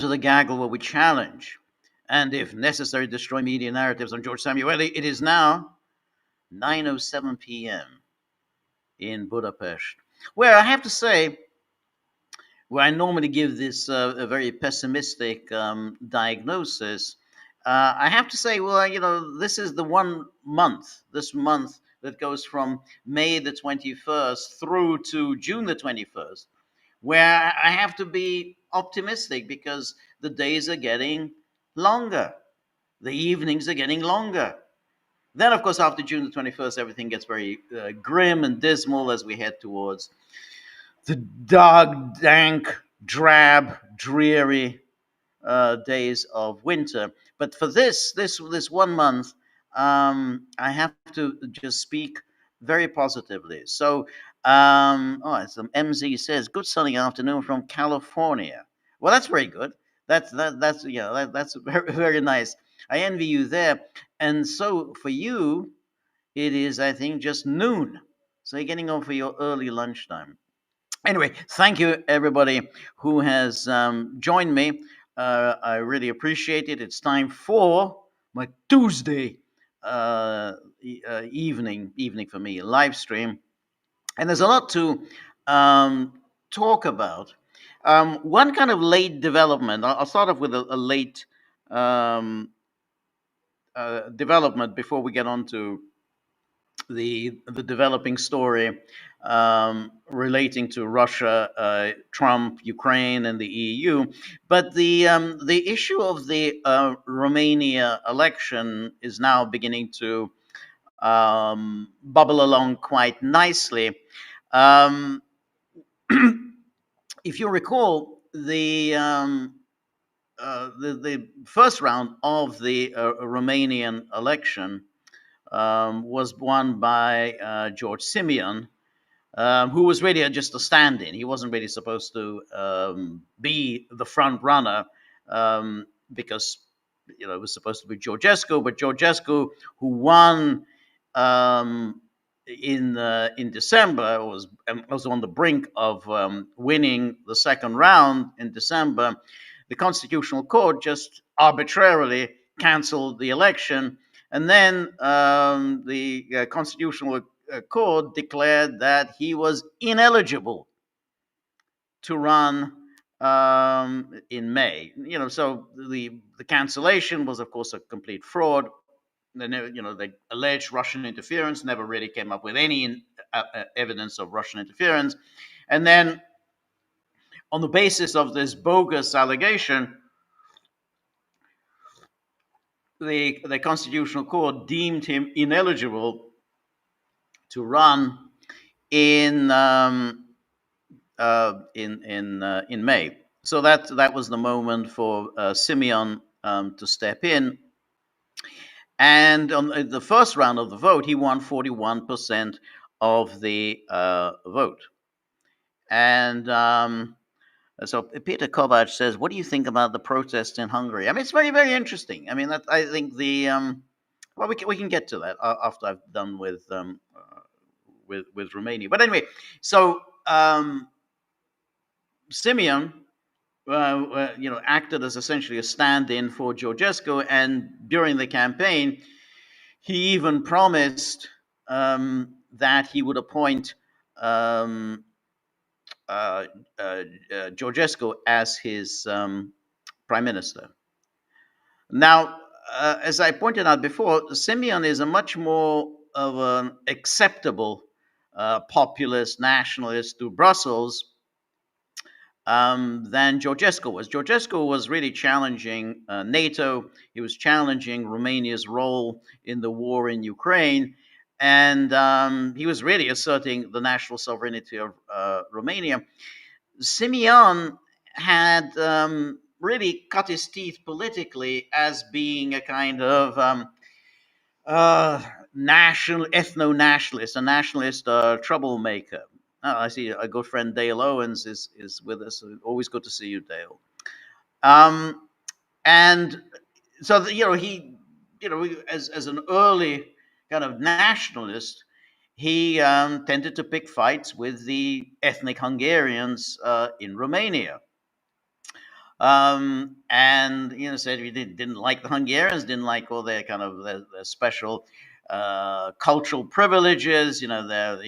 of the Gaggle where we challenge and, if necessary, destroy media narratives on George Samueli. It is now 9:07 p.m. in Budapest, where I have to say, where I normally give this a very pessimistic diagnosis, I have to say, well, this is the this month that goes from May the 21st through to June the 21st, where I have to be optimistic because the days are getting longer, the evenings are getting longer. Then, of course, after June the 21st, everything gets very grim and dismal as we head towards the dark, dank, drab, dreary days of winter. But for this 1 month, I have to just speak very positively. So, some MZ says, "Good sunny afternoon from California." Well, that's very good. That's very, very nice. I envy you there. And so for you, it is, I think, just noon. So you're getting over your early lunchtime. Anyway, thank you everybody who has joined me. I really appreciate it. It's time for my Tuesday evening for me live stream, and there's a lot to talk about. One kind of late development. I'll start off with a late um, development before we get on to the developing story relating to Russia, Trump, Ukraine, and the EU. But the issue of the Romania election is now beginning to bubble along quite nicely. Um, if you recall, the first round of the Romanian election was won by George Simeon, who was really just a stand-in. He wasn't really supposed to be the front runner because it was supposed to be Georgescu, but Georgescu, who won in December, was on the brink of winning the second round in December. The Constitutional Court just arbitrarily canceled the election. And then the Constitutional Court declared that he was ineligible to run in May. So the cancellation was, of course, a complete fraud. They alleged Russian interference, never really came up with any evidence of Russian interference. And then, on the basis of this bogus allegation, the Constitutional Court deemed him ineligible to run in May. So that was the moment for Simeon to step in. And on the first round of the vote, he won 41% of the vote. And so Peter Kovac says, "What do you think about the protests in Hungary?" I mean, it's very, very interesting. I mean, I think well, we can get to that after I've done with Romania. But anyway, so Simeon, acted as essentially a stand-in for Georgescu, and during the campaign, he even promised that he would appoint Georgescu as his prime minister. Now, as I pointed out before, Simeon is a much more of an acceptable populist nationalist to Brussels than Georgescu was. Georgescu was really challenging NATO. He was challenging Romania's role in the war in Ukraine. And he was really asserting the national sovereignty of Romania. Simeon had really cut his teeth politically as being a kind of ethno-nationalist, a nationalist troublemaker. I see a good friend Dale Owens is with us. Always good to see you, Dale. And so he as an early kind of nationalist, he tended to pick fights with the ethnic Hungarians in Romania. And said he didn't like the Hungarians, didn't like all their kind of their special cultural privileges, their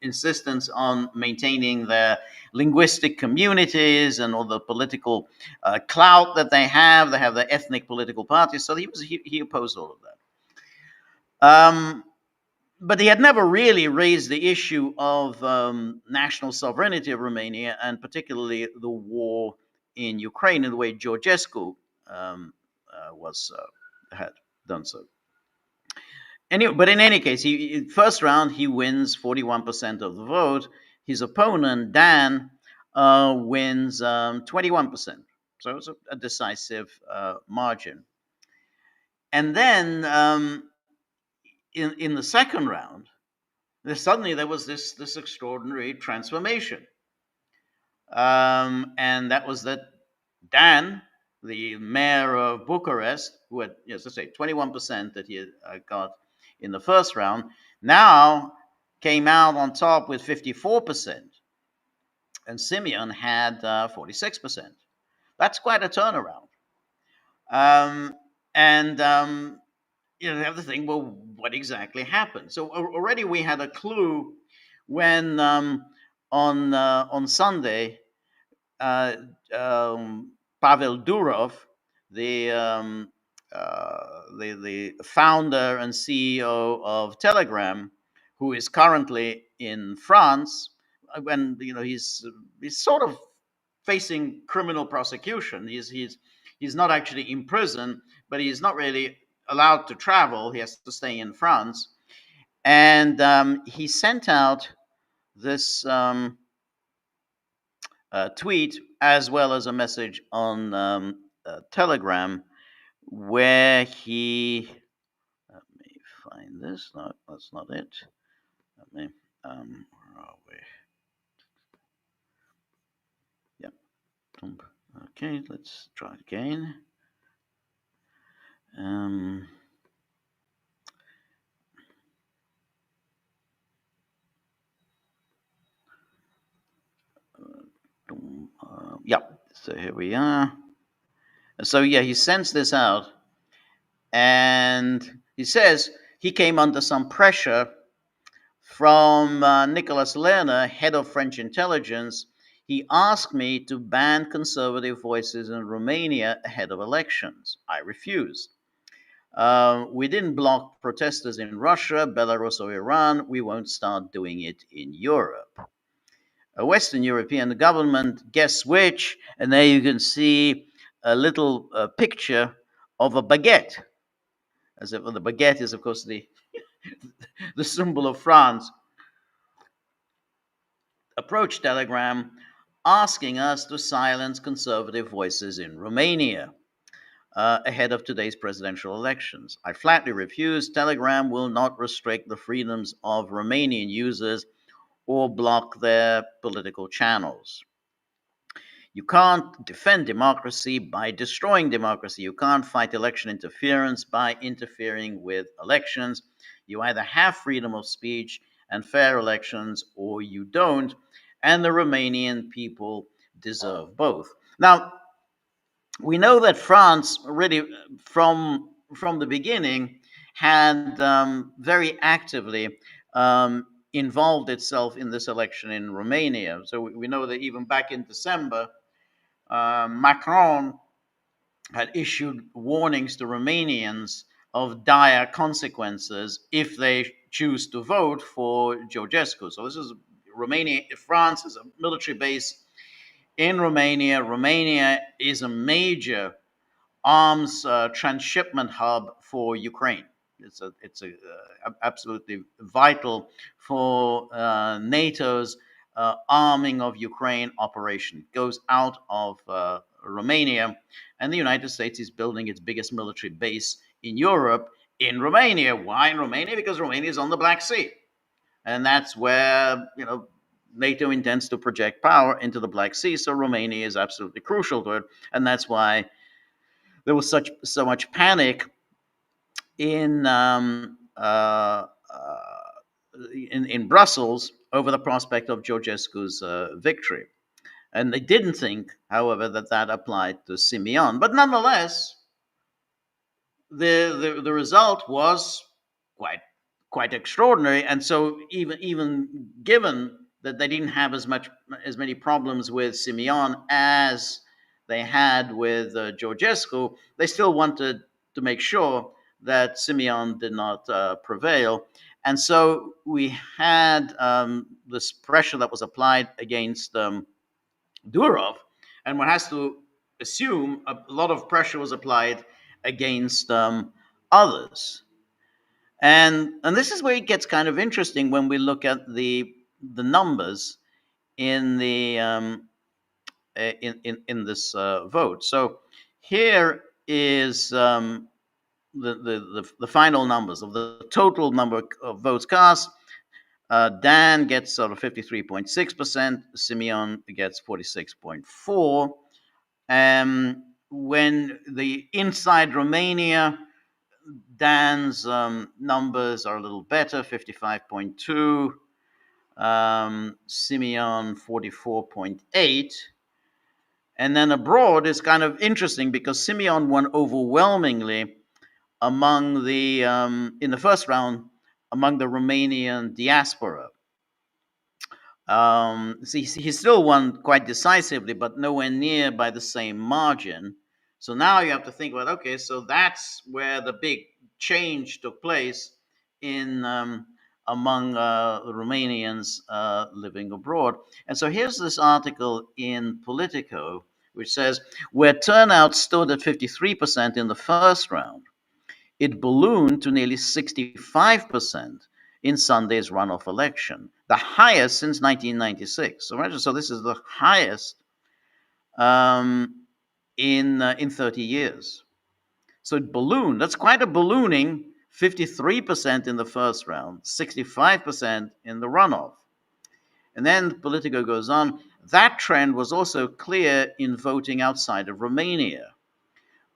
insistence on maintaining their linguistic communities and all the political clout that they have. They have their ethnic political parties, so he opposed all of that. But he had never really raised the issue of national sovereignty of Romania, and particularly the war in Ukraine, in the way Georgescu had done so. Anyway, but in any case, first round he wins 41% of the vote. His opponent Dan wins 21%, so it's a decisive margin. And then in the second round, suddenly there was this extraordinary transformation, and that was that Dan, the mayor of Bucharest, who had, as I say, 21% that he had got in the first round, now came out on top with 54%, and Simeon had 46%. That's quite a turnaround. And you have to think, well, what exactly happened? So already we had a clue when on Sunday, Pavel Durov, the founder and CEO of Telegram, who is currently in France, and he's sort of facing criminal prosecution. He's not actually in prison, but he's not really allowed to travel. He has to stay in France, and he sent out this tweet as well as a message on Telegram, where he, let me find this. No, that's not it. Let me, where are we? Yeah. Okay, let's try again. Yeah, so here we are. So yeah, he sends this out, and he says he came under some pressure from Nicolas Lerner, head of French intelligence. He asked me to ban conservative voices in Romania ahead of elections. I refused. We didn't block protesters in Russia, Belarus, or Iran. We won't start doing it in Europe. A Western European government, guess which? And there you can see a little picture of a baguette. As if the baguette is, of course, the symbol of France. Approached Telegram asking us to silence conservative voices in Romania ahead of today's presidential elections. I flatly refused. Telegram will not restrict the freedoms of Romanian users or block their political channels. You can't defend democracy by destroying democracy. You can't fight election interference by interfering with elections. You either have freedom of speech and fair elections, or you don't. And the Romanian people deserve both. Now, we know that France, really from the beginning, had very actively involved itself in this election in Romania. So we know that even back in December, Macron had issued warnings to Romanians of dire consequences if they choose to vote for Georgescu. So this is Romania. France is a military base in Romania. Romania is a major arms transshipment hub for Ukraine. It's absolutely vital for NATO's arming of Ukraine operation. It goes out of Romania, and the United States is building its biggest military base in Europe in Romania. Why in Romania? Because Romania is on the Black Sea, and that's where NATO intends to project power into the Black Sea. So Romania is absolutely crucial to it, and that's why there was so much panic in Brussels over the prospect of Georgescu's victory. And they didn't think, however, that that applied to Simeon. But nonetheless, the result was quite quite extraordinary. And so even given that they didn't have as many problems with Simeon as they had with Georgescu, they still wanted to make sure that Simeon did not prevail. And so we had this pressure that was applied against Durov, and one has to assume a lot of pressure was applied against others. And this is where it gets kind of interesting when we look at the numbers in the in this vote. So here is the final numbers of the total number of votes cast. Dan gets sort of 53.6%. Simeon gets 46.4%. When the inside Romania, Dan's numbers are a little better, 55.2. Simeon 44.8. And then abroad is kind of interesting because Simeon won overwhelmingly among the in the first round among the Romanian diaspora. So he still won quite decisively, but nowhere near by the same margin. So now you have to think about, okay, so that's where the big change took place in among the Romanians living abroad. And so here's this article in Politico, which says where turnout stood at 53% in the first round, it ballooned to nearly 65% in Sunday's runoff election, the highest since 1996. So imagine, so this is the highest in 30 years. So it ballooned. That's quite a ballooning. 53% in the first round, 65% in the runoff. And then Politico goes on. That trend was also clear in voting outside of Romania,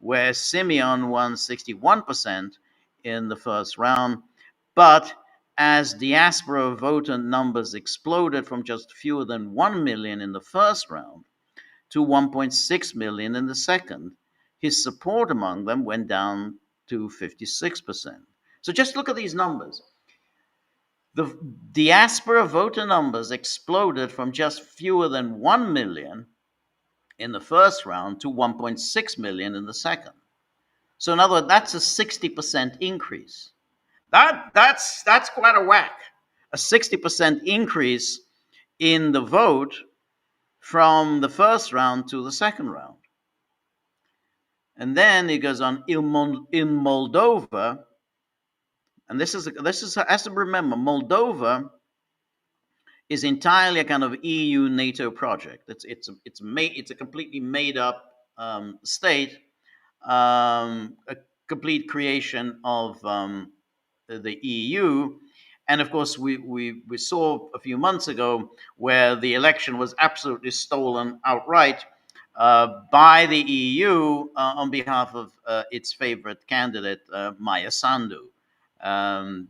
where Simeon won 61% in the first round. But as diaspora voter numbers exploded from just fewer than 1 million in the first round to 1.6 million in the second, his support among them went down to 56%. So just look at these numbers. The diaspora voter numbers exploded from just fewer than 1 million in the first round to 1.6 million in the second. So in other words, that's a 60% increase. That's quite a whack. A 60% increase in the vote from the first round to the second round. And then it goes on in Moldova, and this is has to remember, Moldova is entirely a kind of EU NATO project. It's a completely made up state, a complete creation of the EU. And of course, we saw a few months ago where the election was absolutely stolen outright by the EU on behalf of its favorite candidate, Maya Sandu.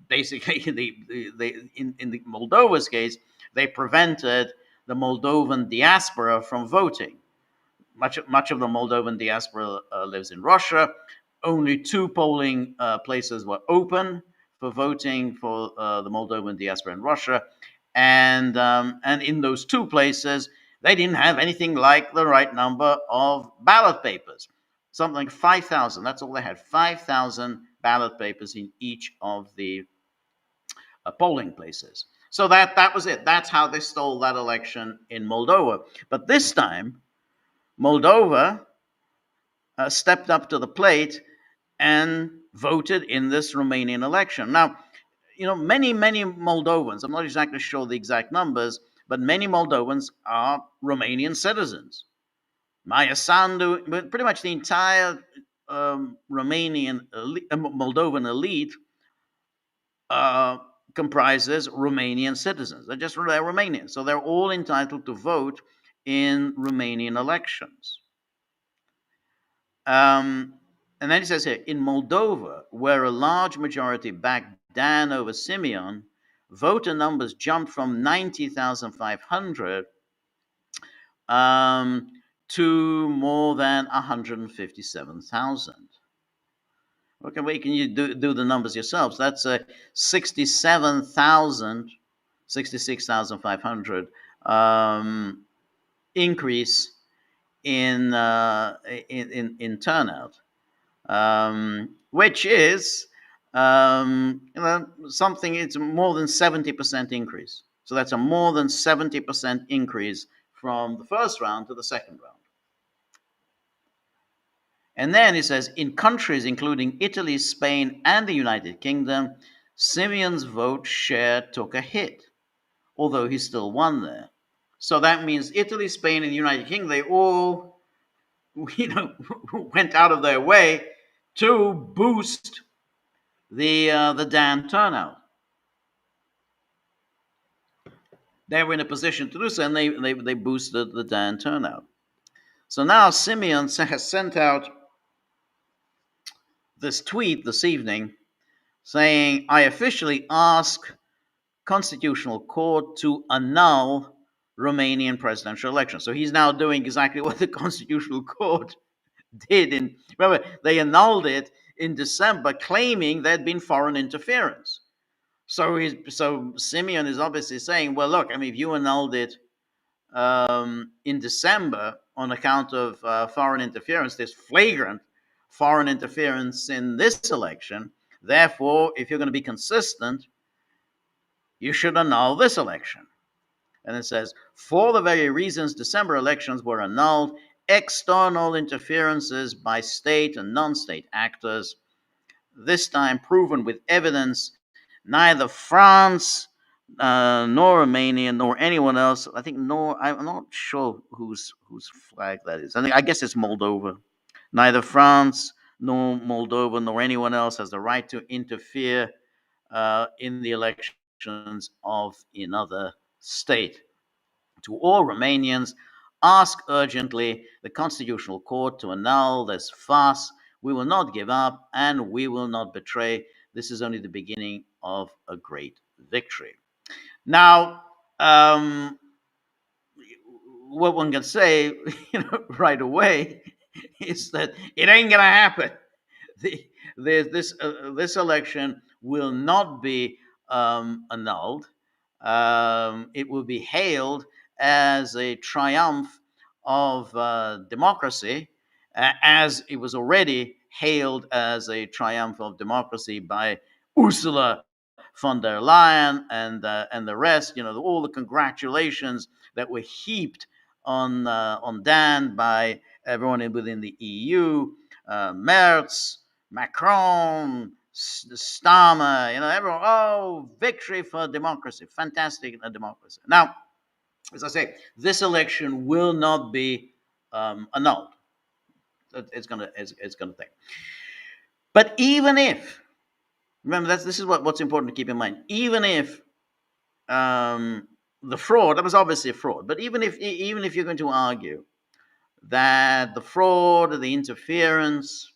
Basically, in the Moldova's case, they prevented the Moldovan diaspora from voting. Much of the Moldovan diaspora lives in Russia. Only 2 polling places were open for voting for the Moldovan diaspora in Russia, and in those 2 places, they didn't have anything like the right number of ballot papers. Something like 5,000. That's all they had. 5,000 ballot papers in each of the polling places. So that was it. That's how they stole that election in Moldova. But this time, Moldova stepped up to the plate and voted in this Romanian election. Now, many Moldovans, I'm not exactly sure the exact numbers, but many Moldovans are Romanian citizens. Maya Sandu, but pretty much the entire Romanian Moldovan elite comprises Romanian citizens. They're Romanian, so they're all entitled to vote in Romanian elections. And then it says here, in Moldova, where a large majority backed Dan over Simeon, voter numbers jumped from 90,500 to more than 157,000. Okay, well, can you do the numbers yourselves? That's a 67,000, 66,500 increase in turnout, which is something. It's more than 70% increase. So that's a more than 70% increase from the first round to the second round. And then he says, in countries including Italy, Spain, and the United Kingdom, Simeon's vote share took a hit, although he still won there. So that means Italy, Spain, and the United Kingdom, they all, went out of their way to boost the Dan turnout. They were in a position to do so, and they boosted the Dan turnout. So now Simeon has sent out this tweet this evening saying, I officially ask Constitutional Court to annul Romanian presidential election. So he's now doing exactly what the Constitutional Court did. Remember, they annulled it in December, claiming there had been foreign interference. So Simeon is obviously saying, well, look, I mean, if you annulled it in December on account of foreign interference, there's flagrant foreign interference in this election. Therefore, if you're going to be consistent, you should annul this election. And it says, for the very reasons December elections were annulled, external interferences by state and non-state actors, this time proven with evidence, neither France nor Romania nor anyone else. I think I'm not sure whose flag that is. I guess it's Moldova. Neither France nor Moldova nor anyone else has the right to interfere in the elections of another state. To all Romanians, ask urgently the Constitutional Court to annul this farce. We will not give up and we will not betray. This is only the beginning of a great victory. Now, what one can say, right away, is that it ain't gonna happen. This election will not be annulled. It will be hailed as a triumph of democracy, as it was already hailed as a triumph of democracy by Ursula von der Leyen and the rest. All the congratulations that were heaped on Dan by everyone within the EU, Merz, Macron, Starmer, everyone. Oh, victory for democracy! Fantastic democracy. Now, as I say, this election will not be annulled. It's gonna take. But even if, remember, this is what's important to keep in mind. Even if the fraud, that was obviously a fraud, but even if you're going to argue that the fraud or the interference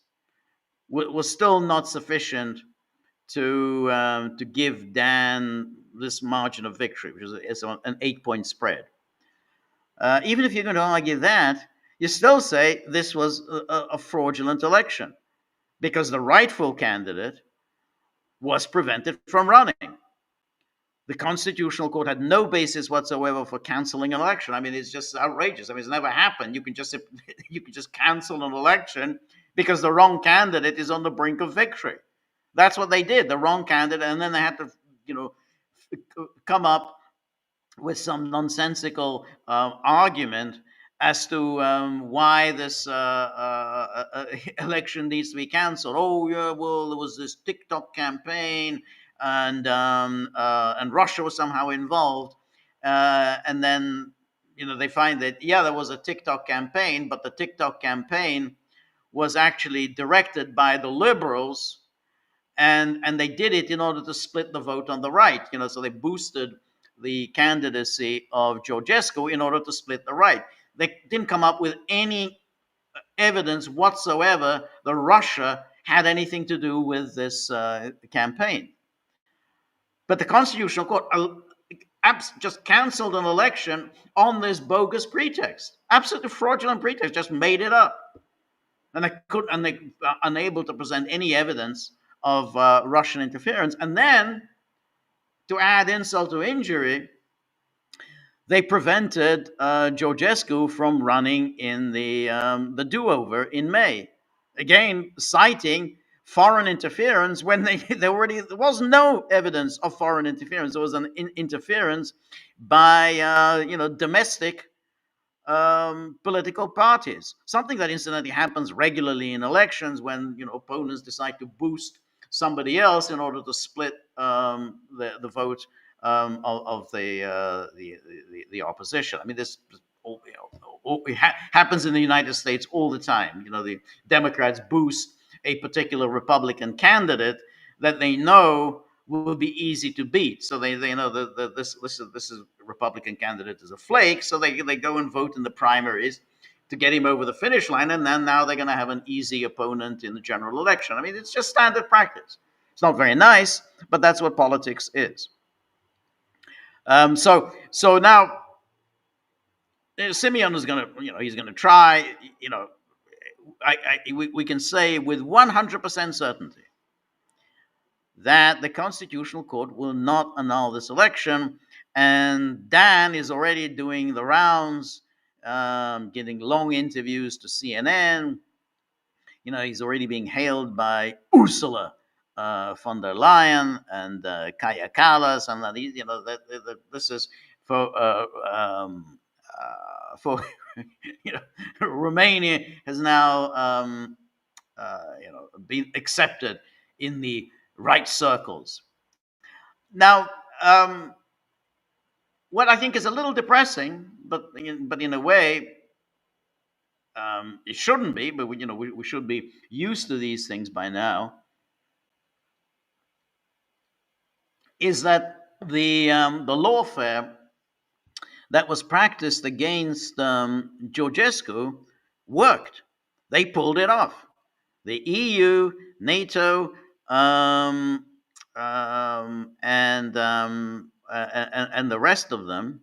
was still not sufficient to give Dan this margin of victory, which is an 8-point spread. Even if you're going to argue that, you still say this was a fraudulent election because the rightful candidate was prevented from running. The Constitutional Court had no basis whatsoever for canceling an election. I mean, it's just outrageous. I mean, it's never happened. You can just cancel an election because the wrong candidate is on the brink of victory. That's what they did, the wrong candidate, and then they had to, come up with some nonsensical argument as to why this election needs to be canceled. Oh, yeah, well, there was this TikTok campaign, and Russia was somehow involved, and then they find that there was a TikTok campaign, but the TikTok campaign was actually directed by the liberals, and they did it in order to split the vote on the right. So they boosted the candidacy of Georgescu in order to split the right. They didn't come up with any evidence whatsoever that Russia had anything to do with this campaign. But the Constitutional Court just cancelled an election on this bogus pretext, absolutely fraudulent pretext, just made it up, and they unable to present any evidence of Russian interference. And then, to add insult to injury, they prevented Georgescu from running in the do-over in May, again citing foreign interference when there was no evidence of foreign interference. There was an interference by domestic political parties, something that incidentally happens regularly in elections when opponents decide to boost somebody else in order to split the vote of the opposition. I mean, this happens in the United States all the time. The Democrats boost a particular Republican candidate that they know will be easy to beat. So they know that this is Republican candidate is a flake. So they go and vote in the primaries to get him over the finish line, and then now they're going to have an easy opponent in the general election. I mean, it's just standard practice. It's not very nice, but that's what politics is. So now Simeon is going to, he's going to try. We can say with 100% certainty that the Constitutional Court will not annul this election. And Dan is already doing the rounds, giving long interviews to CNN. He's already being hailed by Ursula von der Leyen and Kaya Kallas, and that this is for Romania has now been accepted in the right circles. Now, what I think is a little depressing, but in a way, it shouldn't be. But we should be used to these things by now. Is that the lawfare that was practiced against Georgescu worked? They pulled it off. The EU, NATO, and the rest of them,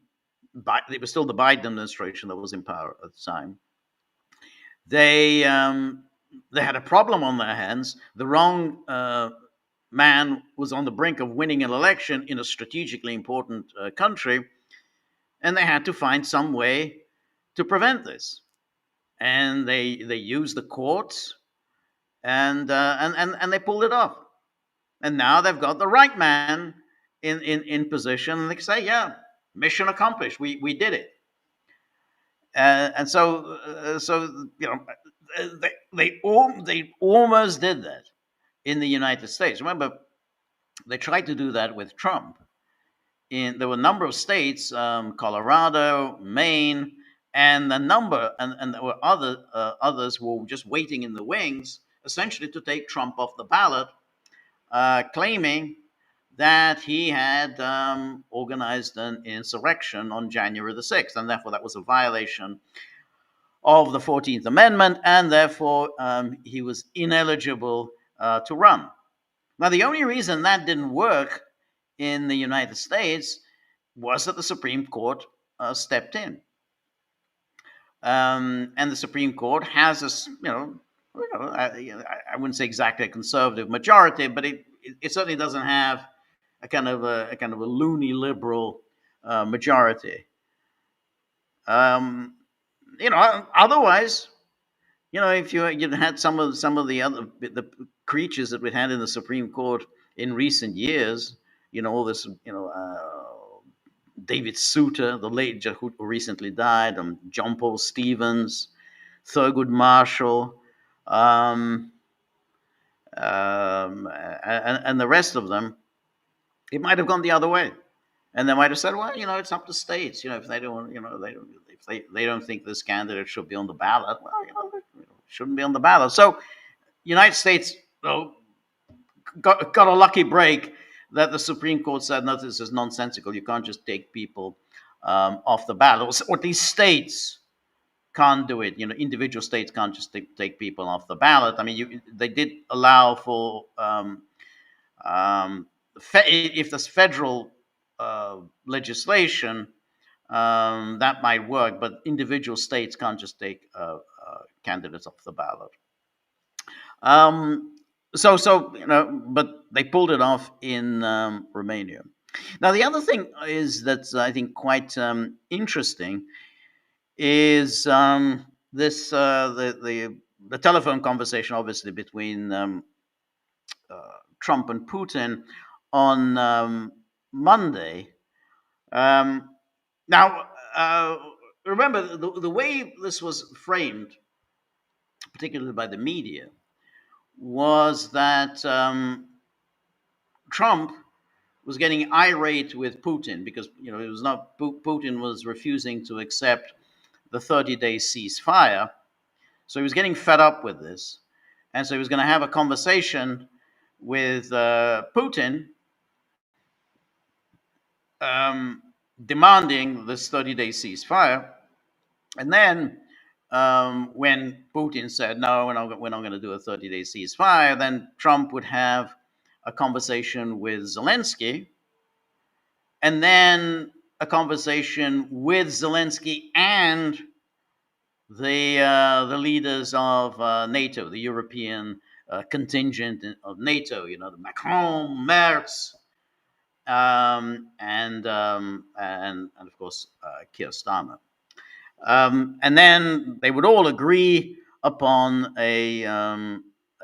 it was still the Biden administration that was in power at the time. They had a problem on their hands. The wrong man was on the brink of winning an election in a strategically important country, and they had to find some way to prevent this. And they used the courts, and they pulled it off. And now they've got the right man in position, and they say, "Yeah, mission accomplished. We did it." And so they almost did that in the United States. Remember, they tried to do that with Trump. There were a number of states, Colorado, Maine, and there were others who were just waiting in the wings, essentially to take Trump off the ballot, claiming that he had organized an insurrection on January the 6th, and therefore that was a violation of the 14th Amendment, and therefore he was ineligible to run. Now, the only reason that didn't work in the United States was that the Supreme Court stepped in. And the Supreme Court has I wouldn't say exactly a conservative majority, but it certainly doesn't have a kind of a loony liberal majority. Otherwise, if you had some of the creatures that we had in the Supreme Court in recent years, all this, David Souter, the late who recently died, John Paul Stevens, Thurgood Marshall, and the rest of them, it might have gone the other way, and they might have said, "Well, it's up to states. If they don't, if they don't think this candidate should be on the ballot, well, shouldn't be on the ballot." So, United States got a lucky break that the Supreme Court said, "No, this is nonsensical. You can't just take people off the ballot, or these states can't do it. Individual states can't just take people off the ballot." I mean, they did allow for if this federal legislation, that might work, but individual states can't just take candidates off the ballot. Um, so but they pulled it off in Romania. Now, the other thing is that's I think quite interesting is this the telephone conversation, obviously between Trump and Putin on Monday. Um, now, remember the way this was framed, particularly by the media, was that Trump was getting irate with Putin because it was not Putin was refusing to accept the 30-day ceasefire, so he was getting fed up with this, and so he was going to have a conversation with Putin, demanding this 30-day ceasefire, and then when Putin said no, we're not going to do a 30-day ceasefire, then Trump would have a conversation with Zelenskyy, and then a conversation with Zelenskyy and the leaders of NATO, the European contingent of NATO. The Macron, Merz, and of course Keir Starmer. And then they would all agree upon a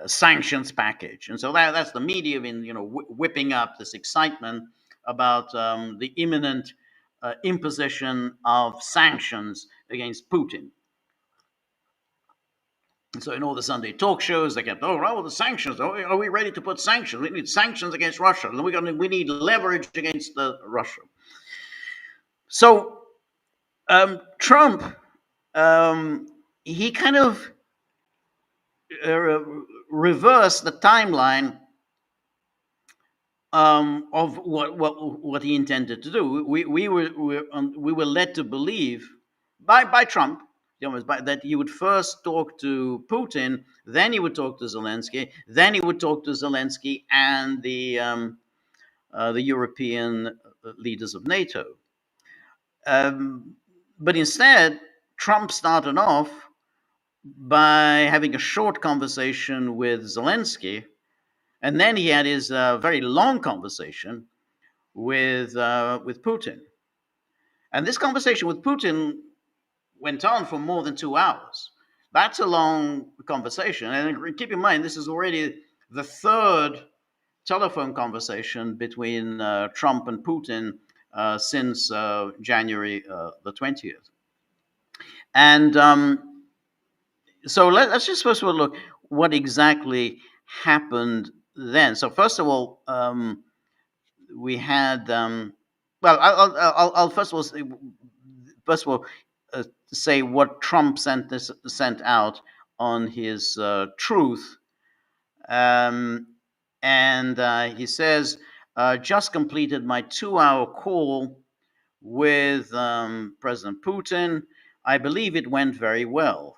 sanctions package, and so that's the media been whipping up this excitement about the imminent imposition of sanctions against Putin. And so in all the Sunday talk shows, they kept, well, the sanctions. Are we ready to put sanctions? We need sanctions against Russia. We need leverage against Russia. So Trump, he kind of reversed the timeline of what he intended to do. We were led to believe by Trump that he would first talk to Putin, then he would talk to Zelenskyy, then he would talk to Zelenskyy and the European leaders of NATO. But instead, Trump started off by having a short conversation with Zelenskyy, and then he had his very long conversation with Putin. And this conversation with Putin went on for more than 2 hours. That's a long conversation. And keep in mind, this is already the third telephone conversation between Trump and Putin since January the 20th. And so let's just first of all look what exactly happened then. So first of all, we had well, I'll first of all say what Trump sent out on his truth, and he says, just completed my 2-hour call with President Putin. I believe it went very well.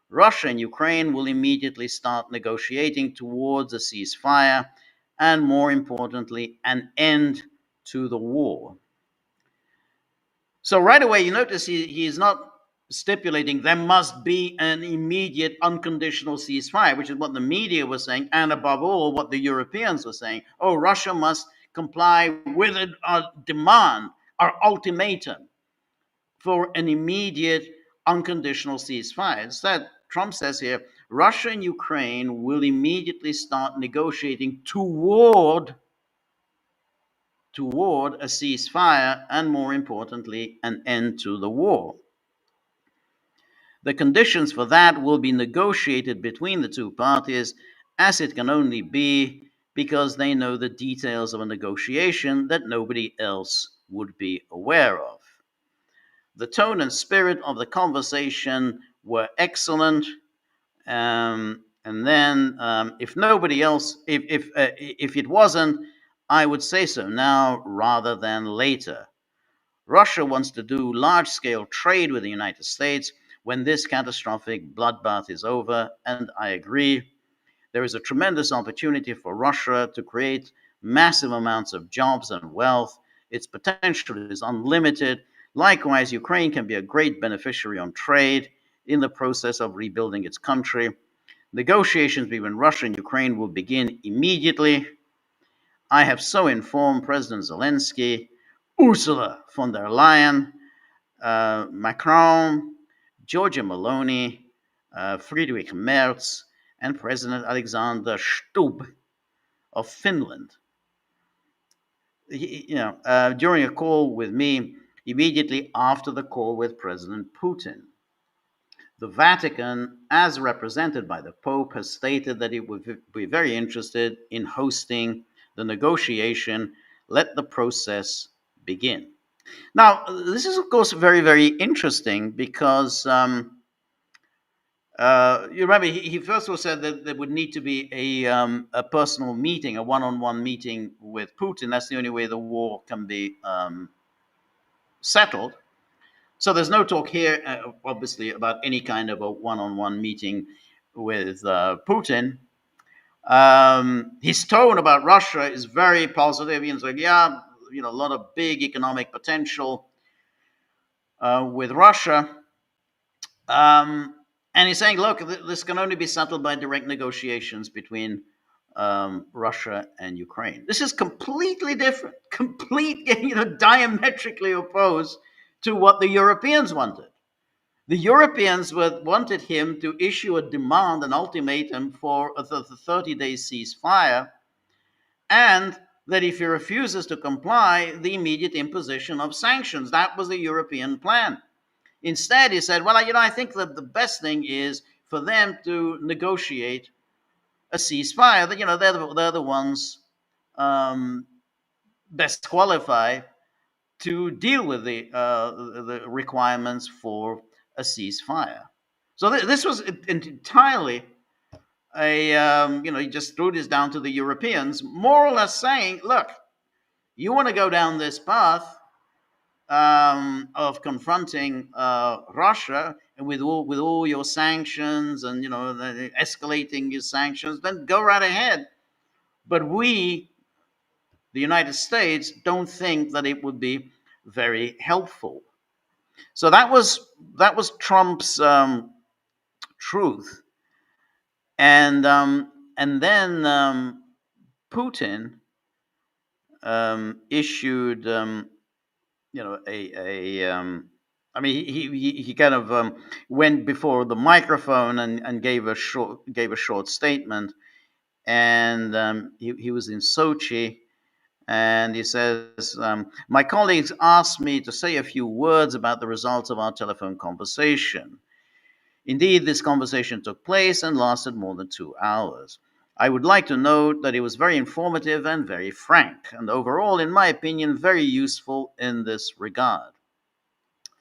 Russia and Ukraine will immediately start negotiating towards a ceasefire and, more importantly, an end to the war. So right away, you notice he is not stipulating there must be an immediate unconditional ceasefire, which is what the media was saying, and above all, what the Europeans were saying. Russia must comply with our demand, our ultimatum for an immediate unconditional ceasefire. Instead, Trump says here, Russia and Ukraine will immediately start negotiating toward a ceasefire and, more importantly, an end to the war. The conditions for that will be negotiated between the two parties, as it can only be because they know the details of a negotiation that nobody else would be aware of. The tone and spirit of the conversation were excellent. And then, if nobody else, if it wasn't, I would say so now rather than later. Russia wants to do large-scale trade with the United States when this catastrophic bloodbath is over, and I agree. There is a tremendous opportunity for Russia to create massive amounts of jobs and wealth Its potential is unlimited. Likewise, Ukraine can be a great beneficiary on trade in the process of rebuilding its country. Negotiations between Russia and Ukraine will begin immediately. I have so informed President Zelenskyy, Ursula von der Leyen, Macron, Giorgia Meloni, Friedrich Merz, and President Alexander Stubb of Finland. During a call with me immediately after the call with President Putin. The Vatican, as represented by the Pope, has stated that it would be very interested in hosting the negotiation. Let the process begin. Now, this is, of course, very, very interesting because you remember he first of all said that there would need to be a personal meeting, a one-on-one meeting with Putin. That's the only way the war can be settled. So there's no talk here, obviously, about any kind of a one-on-one meeting with Putin. His tone about Russia is very positive. He's like, yeah, a lot of big economic potential with Russia. And he's saying, look, this can only be settled by direct negotiations between Russia and Ukraine. This is completely different, diametrically opposed to what the Europeans wanted. The Europeans wanted him to issue a demand, an ultimatum for a 30-day ceasefire, and that if he refuses to comply, the immediate imposition of sanctions. That was the European plan. Instead, he said, well, I think that the best thing is for them to negotiate a ceasefire. They're the ones best qualified to deal with the requirements for a ceasefire. So this was entirely he just threw this down to the Europeans, more or less saying, look, you want to go down this path of confronting Russia and with all your sanctions and escalating your sanctions, then go right ahead. But we, the United States, don't think that it would be very helpful. So that was Trump's truth, and then Putin issued he kind of went before the microphone and gave a short statement, and he was in Sochi. And he says, my colleagues asked me to say a few words about the results of our telephone conversation. Indeed, this conversation took place and lasted more than 2 hours. I would like to note that it was very informative and very frank, and overall, in my opinion, very useful in this regard.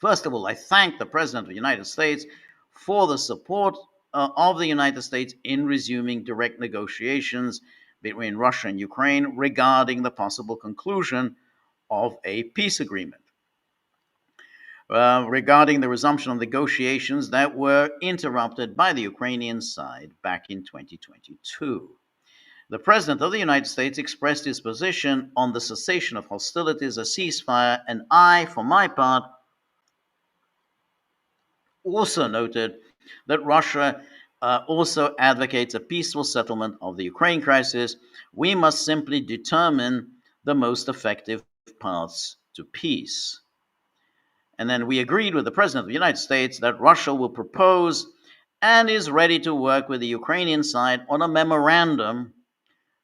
First of all, I thank the President of the United States for the support of the United States in resuming direct negotiations between Russia and Ukraine regarding the possible conclusion of a peace agreement. Regarding the resumption of negotiations that were interrupted by the Ukrainian side back in 2022. The President of the United States expressed his position on the cessation of hostilities, a ceasefire, and I, for my part, also noted that Russia also advocates a peaceful settlement of the Ukraine crisis. We must simply determine the most effective paths to peace. And then we agreed with the President of the United States that Russia will propose and is ready to work with the Ukrainian side on a memorandum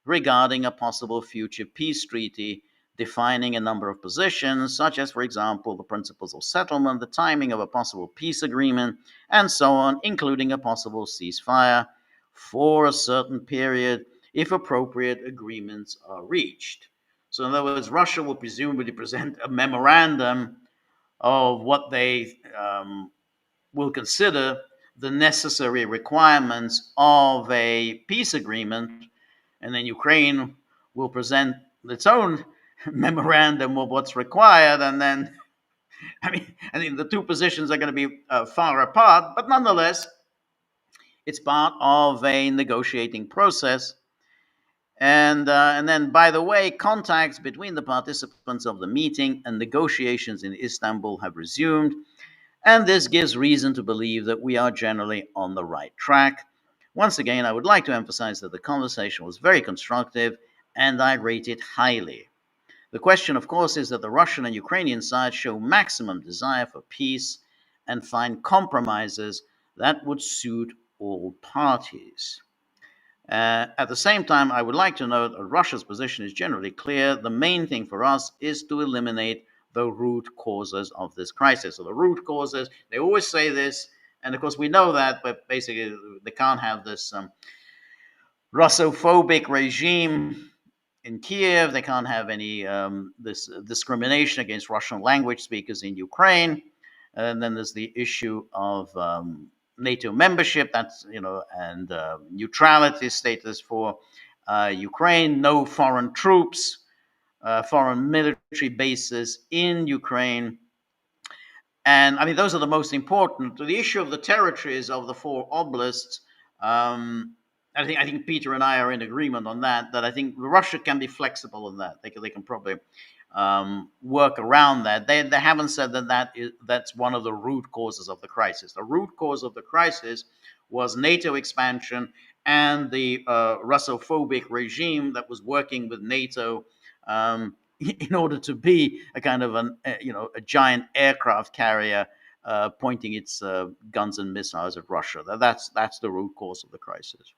regarding a possible future peace treaty, defining a number of positions, such as, for example, the principles of settlement, the timing of a possible peace agreement, and so on, including a possible ceasefire for a certain period if appropriate agreements are reached. So in other words, Russia will presumably present a memorandum of what they will consider the necessary requirements of a peace agreement, and then Ukraine will present its own memorandum of what's required, and then, I think the two positions are going to be far apart, but nonetheless, it's part of a negotiating process. And then, by the way, contacts between the participants of the meeting and negotiations in Istanbul have resumed, and this gives reason to believe that we are generally on the right track. Once again, I would like to emphasize that the conversation was very constructive, and I rate it highly. The question, of course, is that the Russian and Ukrainian sides show maximum desire for peace and find compromises that would suit all parties. At the same time, I would like to note that Russia's position is generally clear. The main thing for us is to eliminate the root causes of this crisis. So the root causes, they always say this, and of course we know that, but basically they can't have this Russophobic regime in Kiev. They can't have any this discrimination against Russian language speakers in Ukraine. And then there's the issue of NATO membership, that's and neutrality status for Ukraine. No foreign troops, foreign military bases in Ukraine. And I mean, those are the most important. The issue of the territories of the four oblasts. I think Peter and I are in agreement on that. That I think Russia can be flexible on that. They can probably work around that. They haven't said that's one of the root causes of the crisis. The root cause of the crisis was NATO expansion and the Russophobic regime that was working with NATO in order to be a kind of a giant aircraft carrier pointing its guns and missiles at Russia. That's the root cause of the crisis.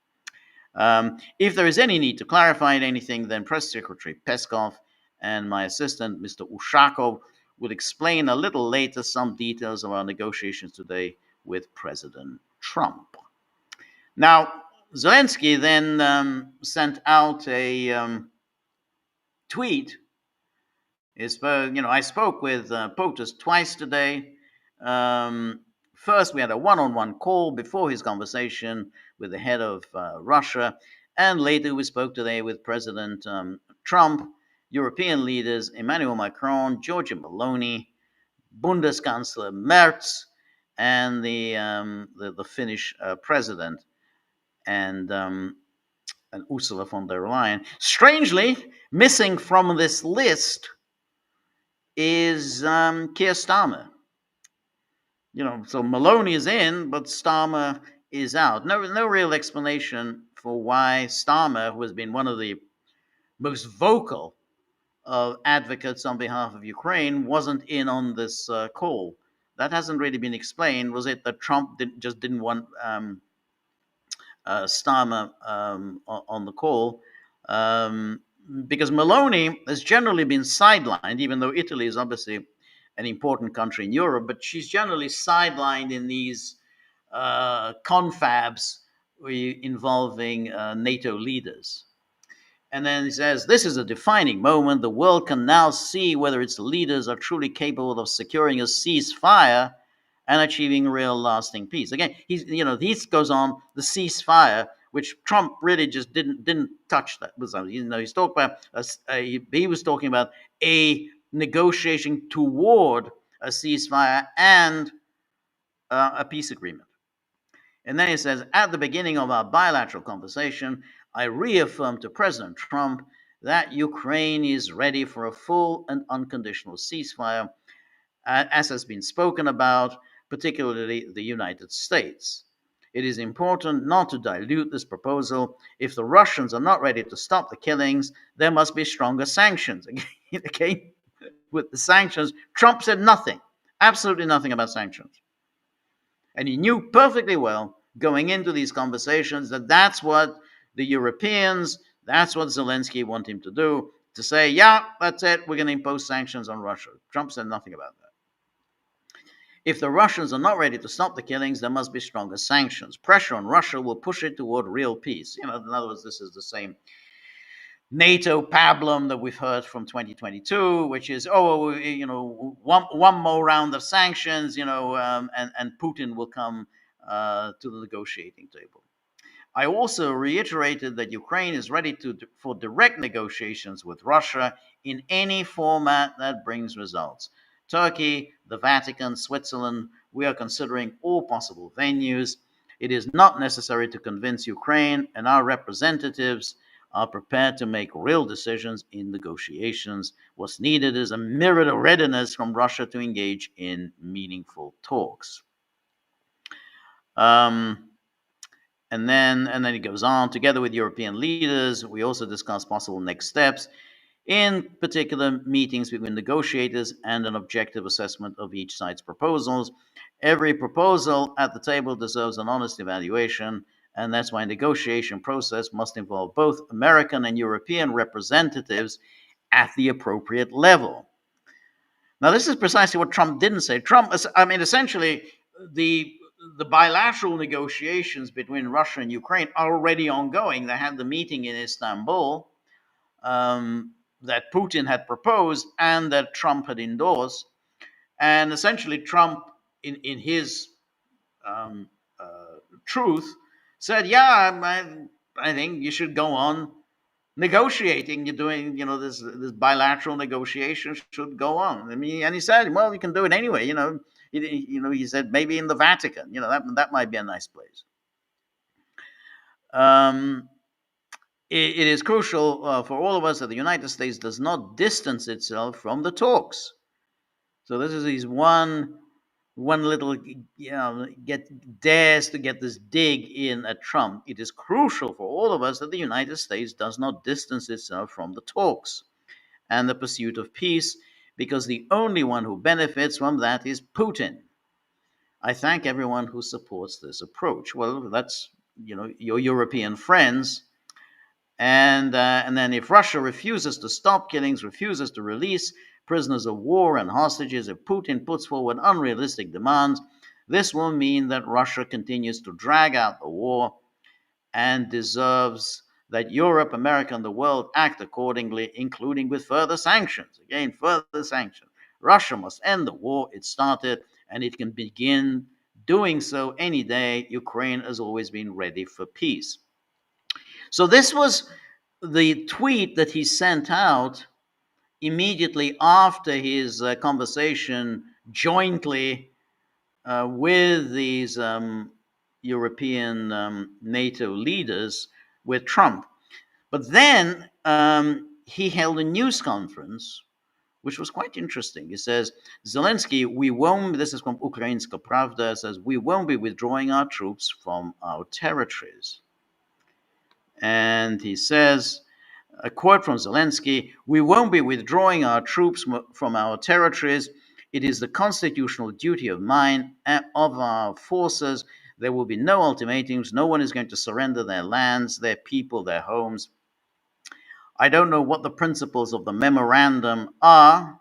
If there is any need to clarify anything, then Press Secretary Peskov and my assistant, Mr. Ushakov, will explain a little later some details of our negotiations today with President Trump. Now, Zelenskyy then sent out a tweet. I spoke with POTUS twice today. First, we had a one-on-one call before his conversation with the head of Russia, and later we spoke today with President Trump, European leaders Emmanuel Macron, Giorgia Meloni, Bundeskanzler Merz, and the Finnish president, and Ursula von der Leyen. Strangely, missing from this list is Keir Starmer. So Meloni is in, but Starmer is out. No real explanation for why Starmer, who has been one of the most vocal advocates on behalf of Ukraine, wasn't in on this call. That hasn't really been explained. Was it that Trump didn't want Starmer on the call? Because Meloni has generally been sidelined, even though Italy is obviously an important country in Europe, but she's generally sidelined in these confabs involving NATO leaders. And then he says, this is a defining moment. The world can now see whether its leaders are truly capable of securing a ceasefire and achieving real lasting peace. Again, he goes on the ceasefire, which Trump really just didn't touch that. He's talking about he was talking about a negotiation toward a ceasefire and a peace agreement. And then he says, at the beginning of our bilateral conversation, I reaffirmed to President Trump that Ukraine is ready for a full and unconditional ceasefire, as has been spoken about, particularly the United States. It is important not to dilute this proposal. If the Russians are not ready to stop the killings, there must be stronger sanctions. Again, with the sanctions, Trump said nothing, absolutely nothing about sanctions. And he knew perfectly well going into these conversations that that's what the Europeans, that's what Zelenskyy want him to do, to say, yeah, that's it, we're going to impose sanctions on Russia. Trump said nothing about that. If the Russians are not ready to stop the killings, there must be stronger sanctions. Pressure on Russia will push it toward real peace. In other words, this is the same NATO pablum that we've heard from 2022, which is, one more round of sanctions, and Putin will come to the negotiating table. I also reiterated that Ukraine is ready for direct negotiations with Russia in any format that brings results. Turkey, the Vatican, Switzerland, we are considering all possible venues. It is not necessary to convince Ukraine, and our representatives are prepared to make real decisions in negotiations. What's needed is a myriad of readiness from Russia to engage in meaningful talks. And then it goes on. Together with European leaders, we also discuss possible next steps, in particular meetings between negotiators and an objective assessment of each side's proposals. Every proposal at the table deserves an honest evaluation, and that's why a negotiation process must involve both American and European representatives at the appropriate level. Now, this is precisely what Trump didn't say. Essentially, the bilateral negotiations between Russia and Ukraine are already ongoing. They had the meeting in Istanbul that Putin had proposed and that Trump had endorsed. And essentially, Trump, in his truth, said, yeah, I think you should go on negotiating. You're doing, this bilateral negotiation should go on. And he said, well, you can do it anyway. He said maybe in the Vatican. That might be a nice place. It is crucial for all of us that the United States does not distance itself from the talks. So this is his one little, dares to get this dig in at Trump. It is crucial for all of us that the United States does not distance itself from the talks and the pursuit of peace, because the only one who benefits from that is Putin. I thank everyone who supports this approach. Well, that's, your European friends. And then if Russia refuses to stop killings, refuses to release prisoners of war and hostages, if Putin puts forward unrealistic demands, this will mean that Russia continues to drag out the war and deserves that Europe, America, and the world act accordingly, including with further sanctions. Again, further sanctions. Russia must end the war it started, and it can begin doing so any day. Ukraine has always been ready for peace. So this was the tweet that he sent out immediately after his conversation jointly with these European NATO leaders with Trump. But then he held a news conference, which was quite interesting. He says, Zelenskyy, this is from Ukrainska Pravda, says, we won't be withdrawing our troops from our territories. And he says, a quote from Zelenskyy, we won't be withdrawing our troops from our territories. It is the constitutional duty of mine and of our forces. There will be no ultimatums. No one is going to surrender their lands, their people, their homes. I don't know what the principles of the memorandum are,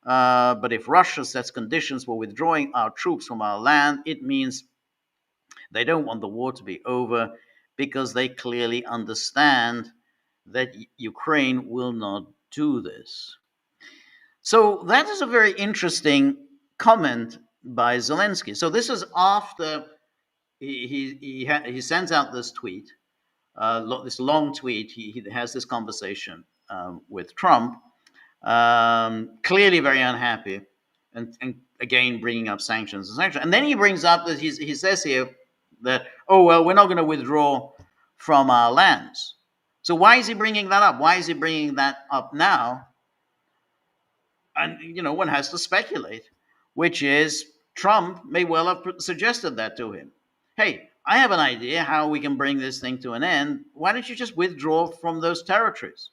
but if Russia sets conditions for withdrawing our troops from our land, it means they don't want the war to be over, because they clearly understand that Ukraine will not do this. So that is a very interesting comment by Zelenskyy. So this is after he sends out this tweet, this long tweet. He has this conversation with Trump, clearly very unhappy, and again bringing up sanctions. And then he brings up that he says here that, oh, well, we're not going to withdraw from our lands. So why is he bringing that up? Why is he bringing that up now? And, one has to speculate, which is Trump may well have suggested that to him. Hey, I have an idea how we can bring this thing to an end. Why don't you just withdraw from those territories?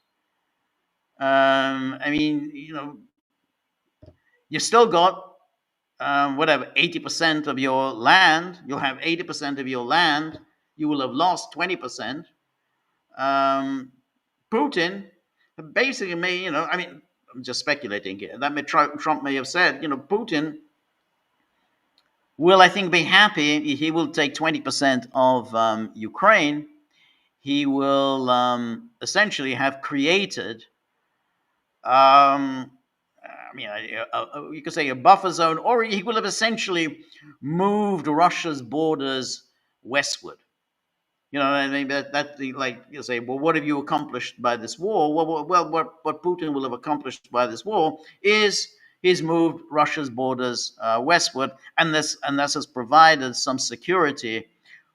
You've still got 80% of your land. You'll have 80% of your land. You will have lost 20%. Putin basically may, I'm just speculating here. Trump may have said, Putin will, I think, be happy. He will take 20% of Ukraine. He will essentially have created, you could say a buffer zone, or he will have essentially moved Russia's borders westward. You say, well, what have you accomplished by this war? Well, what Putin will have accomplished by this war is he's moved Russia's borders westward, and this has provided some security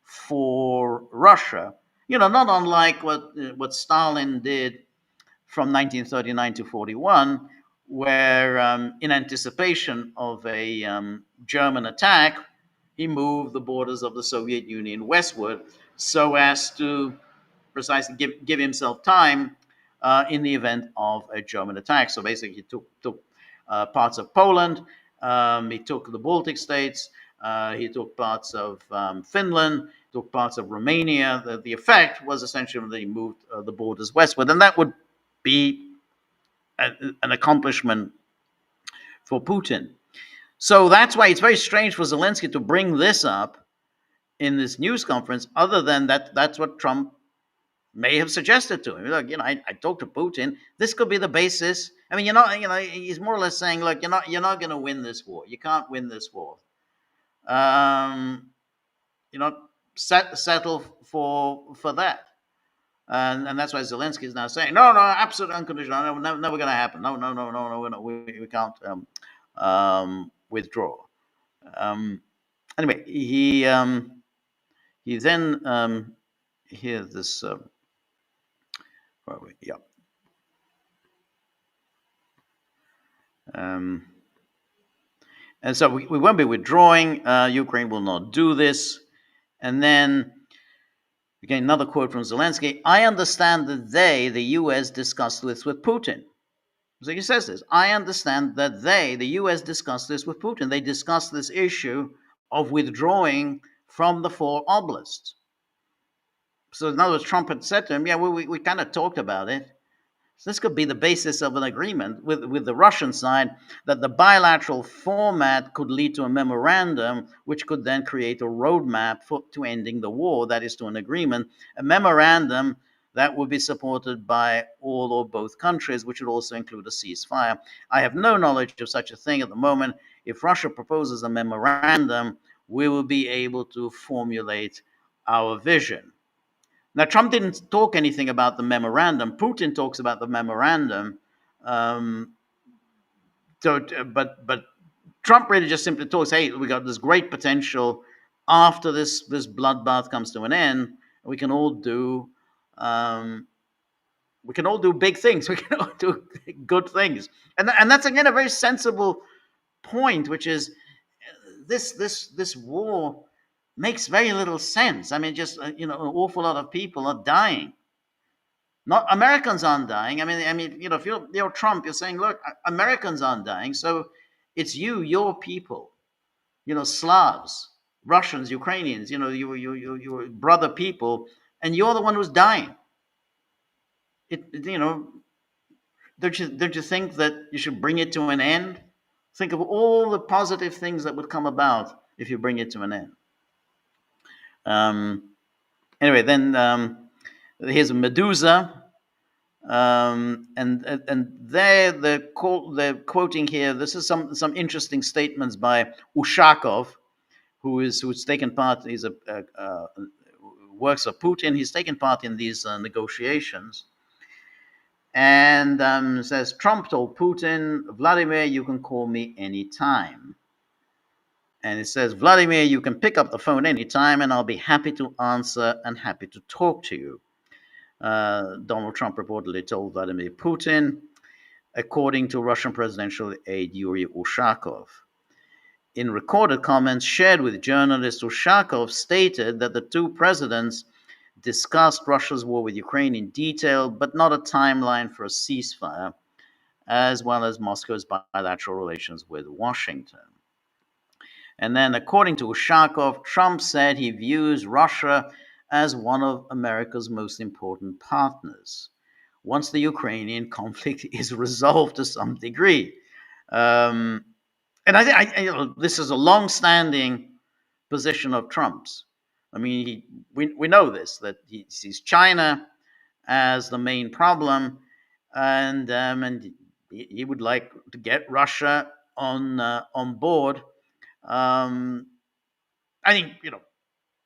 for Russia. Not unlike what Stalin did from 1939 to 41, where in anticipation of a German attack, he moved the borders of the Soviet Union westward so as to precisely give himself time in the event of a German attack. So basically, he took parts of Poland, he took the Baltic states, he took parts of Finland, took parts of Romania. The effect was essentially that he moved the borders westward, and that would be an accomplishment for Putin. So that's why it's very strange for Zelensky to bring this up in this news conference, other than that's what Trump may have suggested to him. Look, I talked to Putin. This could be the basis. I mean, he's more or less saying, look, you're not going to win this war. You can't win this war. Um, settle for that. And that's why Zelensky is now saying, no, absolute unconditional, no, never going to happen. No, we can't withdraw. Anyway, he then here's this. Yeah. And so we won't be withdrawing. Ukraine will not do this. And then, again, another quote from Zelensky. I understand that the U.S., discussed this with Putin. So he says this. I understand that the U.S., discussed this with Putin. They discussed this issue of withdrawing from the 4 oblasts. So in other words, Trump had said to him, yeah, we kind of talked about it. So this could be the basis of an agreement with the Russian side, that the bilateral format could lead to a memorandum, which could then create a roadmap to ending the war, that is, to an agreement, a memorandum that would be supported by all or both countries, which would also include a ceasefire. I have no knowledge of such a thing at the moment. If Russia proposes a memorandum, we will be able to formulate our vision. Now, Trump didn't talk anything about the memorandum. Putin talks about the memorandum. But Trump really just simply talks, hey, we got this great potential after this bloodbath comes to an end. We can all do big things. We can all do good things. And that's, again, a very sensible point, which is this war makes very little sense. I mean, just an awful lot of people are dying. Not Americans aren't dying. I mean, if you're Trump, you're saying, look, Americans aren't dying, so it's your people, Slavs, Russians, Ukrainians, your brother people, and you're the one who's dying. Don't you think that you should bring it to an end? Think of all the positive things that would come about if you bring it to an end. Anyway, then here's a Medusa, and they're quoting here. This is some interesting statements by Ushakov, who's taken part. He's works for Putin. He's taken part in these negotiations, and says Trump told Putin, Vladimir, you can call me anytime. And it says, Vladimir, you can pick up the phone anytime, and I'll be happy to answer and happy to talk to you. Donald Trump reportedly told Vladimir Putin, according to Russian presidential aide Yuri Ushakov. In recorded comments shared with journalists, Ushakov stated that the two presidents discussed Russia's war with Ukraine in detail, but not a timeline for a ceasefire, as well as Moscow's bilateral relations with Washington. And then, according to Ushakov, Trump said he views Russia as one of America's most important partners once the Ukrainian conflict is resolved to some degree. And I think this is a long-standing position of Trump's. I mean, we know this, that he sees China as the main problem, and he would like to get Russia on board. I think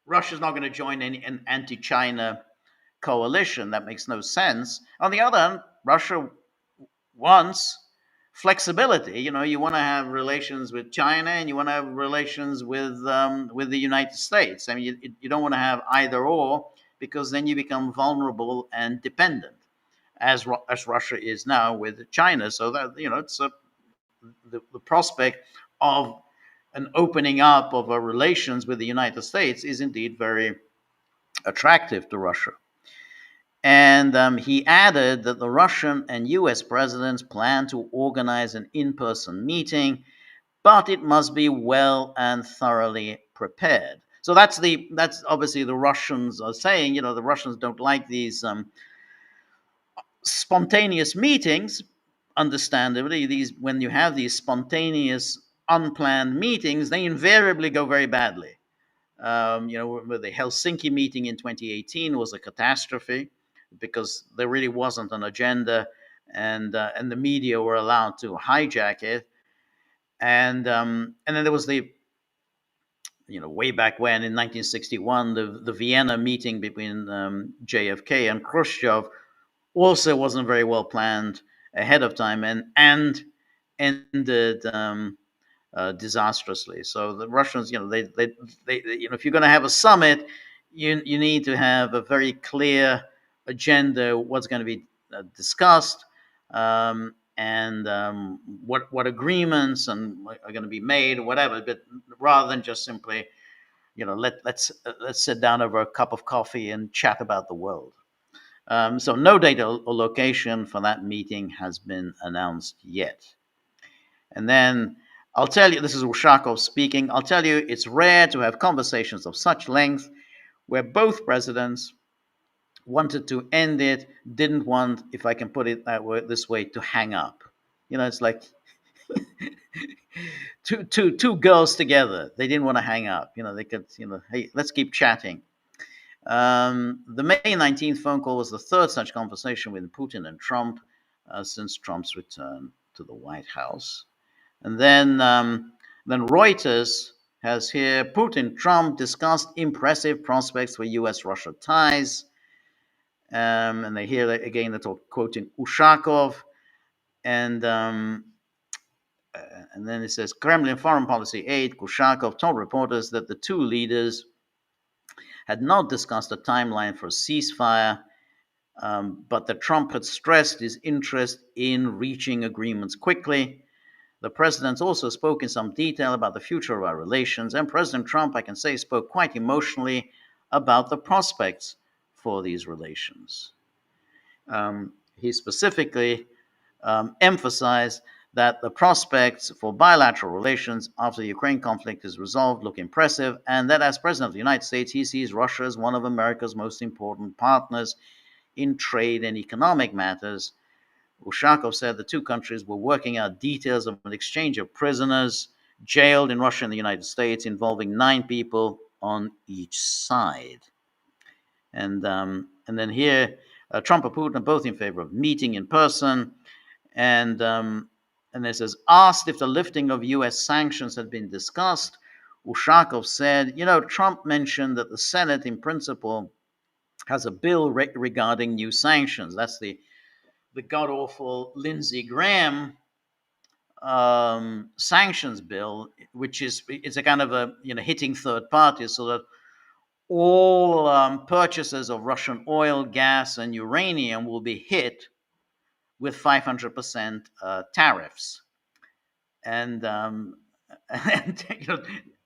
Russia's not going to join an anti-China coalition. That makes no sense. On the other hand, Russia wants flexibility. You want to have relations with China, and you want to have relations with the United States. I mean, you don't want to have either or, because then you become vulnerable and dependent, as Russia is now with China. So that it's the prospect of an opening up of our relations with the United States is indeed very attractive to Russia. And he added that the Russian and US presidents plan to organize an in person meeting, but it must be well and thoroughly prepared. So that's obviously the Russians are saying, the Russians don't like these spontaneous meetings. Understandably, when you have these spontaneous, unplanned meetings, they invariably go very badly. The Helsinki meeting in 2018 was a catastrophe because there really wasn't an agenda, and the media were allowed to hijack it. And then there was the way back when in 1961, the Vienna meeting between JFK and Khrushchev also wasn't very well planned ahead of time, and ended disastrously. So the Russians, they if you're going to have a summit, you need to have a very clear agenda, what's going to be discussed, and what agreements are going to be made, or whatever. But rather than just simply, let's sit down over a cup of coffee and chat about the world. So no date or location for that meeting has been announced yet. And then I'll tell you, this is Ushakov speaking, I'll tell you, it's rare to have conversations of such length where both presidents wanted to end it, didn't want, if I can put it this way, to hang up. It's like two girls together. They didn't want to hang up. They could, hey, let's keep chatting. The May 19th phone call was the third such conversation with Putin and Trump since Trump's return to the White House. And then Reuters has here, Putin-Trump discussed impressive prospects for U.S.-Russia ties. And they hear that again, they're quoting Ushakov. And then it says, Kremlin foreign policy aide Ushakov told reporters that the two leaders had not discussed a timeline for a ceasefire, but that Trump had stressed his interest in reaching agreements quickly. The presidents also spoke in some detail about the future of our relations, and President Trump, I can say, spoke quite emotionally about the prospects for these relations. He specifically emphasized that the prospects for bilateral relations after the Ukraine conflict is resolved look impressive, and that as President of the United States, he sees Russia as one of America's most important partners in trade and economic matters. Ushakov said the two countries were working out details of an exchange of prisoners jailed in Russia and the United States involving 9 people on each side. And then here, Trump and Putin are both in favor of meeting in person. And it says, asked if the lifting of U.S. sanctions had been discussed, Ushakov said, Trump mentioned that the Senate in principle has a bill regarding new sanctions. That's the god-awful Lindsey Graham sanctions bill, which it's a kind of hitting third parties so that all purchases of Russian oil, gas, and uranium will be hit with 500% tariffs. And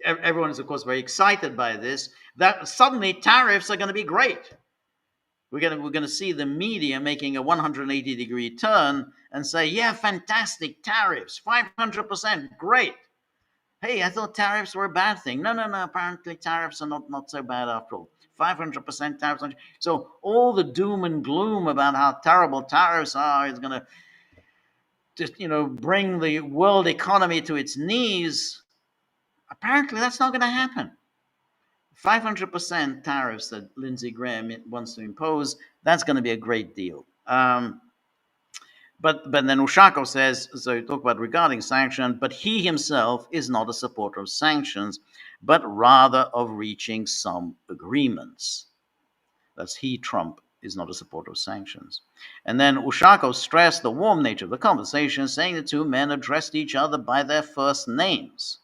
everyone is, of course, very excited by this. That suddenly tariffs are going to be great. We're going to see the media making a 180-degree turn and say, yeah, fantastic tariffs, 500%, great. Hey, I thought tariffs were a bad thing. No, apparently tariffs are not so bad after all. 500% tariffs. So all the doom and gloom about how terrible tariffs are is going to just, bring the world economy to its knees. Apparently that's not going to happen. 500% tariffs that Lindsey Graham wants to impose, that's going to be a great deal. But then Ushakov says, so you talk about regarding sanctions, but he himself is not a supporter of sanctions, but rather of reaching some agreements. That's Trump, is not a supporter of sanctions. And then Ushakov stressed the warm nature of the conversation, saying the two men addressed each other by their first names.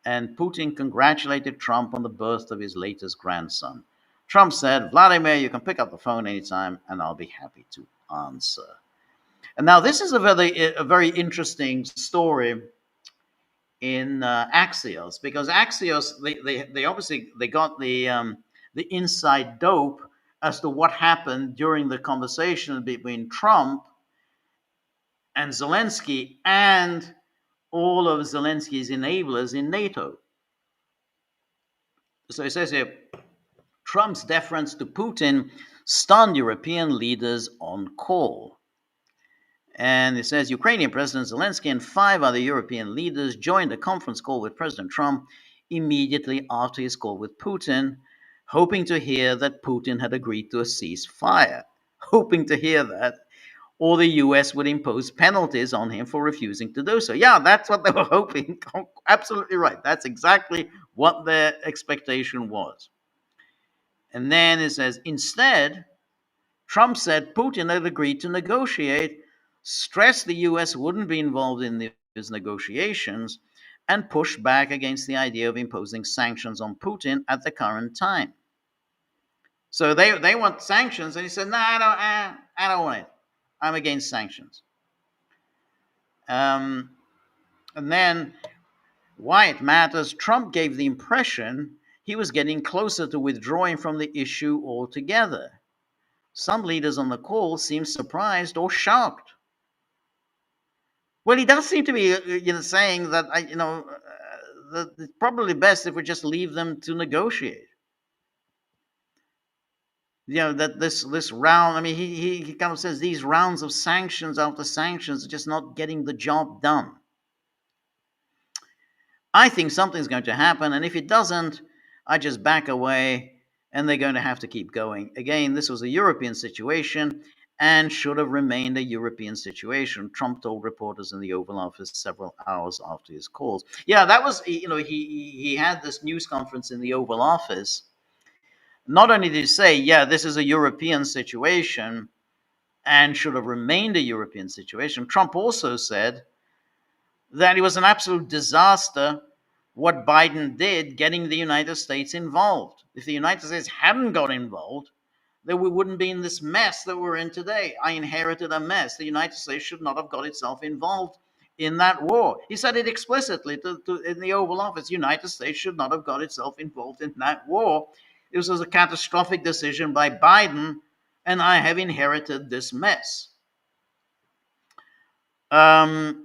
And Putin congratulated Trump on the birth of his latest grandson. Trump said, Vladimir, you can pick up the phone anytime and I'll be happy to answer. And now this is a very interesting story in Axios, because Axios, they obviously they got the inside dope as to what happened during the conversation between Trump and Zelenskyy and all of Zelensky's enablers in NATO. So it says here, Trump's deference to Putin stunned European leaders on call. And it says Ukrainian President Zelenskyy and 5 other European leaders joined a conference call with President Trump immediately after his call with Putin, hoping to hear that Putin had agreed to a ceasefire, hoping to hear that, or the US would impose penalties on him for refusing to do so. Yeah, that's what they were hoping. Absolutely right. That's exactly what their expectation was. And then it says, instead, Trump said Putin had agreed to negotiate, stressed the US wouldn't be involved in these negotiations, and pushed back against the idea of imposing sanctions on Putin at the current time. So they want sanctions, and he said, no, I don't want it. I'm against sanctions. And then why it matters, Trump gave the impression he was getting closer to withdrawing from the issue altogether. Some leaders on the call seemed surprised or shocked. Well, he does seem to be, saying that, that it's probably best if we just leave them to negotiate. That this round, I mean, he kind of says these rounds of sanctions after sanctions are just not getting the job done. I think something's going to happen, and if it doesn't, I just back away, and they're going to have to keep going. Again, this was a European situation and should have remained a European situation, Trump told reporters in the Oval Office several hours after his calls. Yeah, that was, he had this news conference in the Oval Office. Not only did he say, yeah, this is a European situation and should have remained a European situation, Trump also said that it was an absolute disaster what Biden did getting the United States involved. If the United States hadn't got involved, then we wouldn't be in this mess that we're in today. I inherited a mess. The United States should not have got itself involved in that war. He said it explicitly in the Oval Office. The United States should not have got itself involved in that war. This was a catastrophic decision by Biden, and I have inherited this mess. And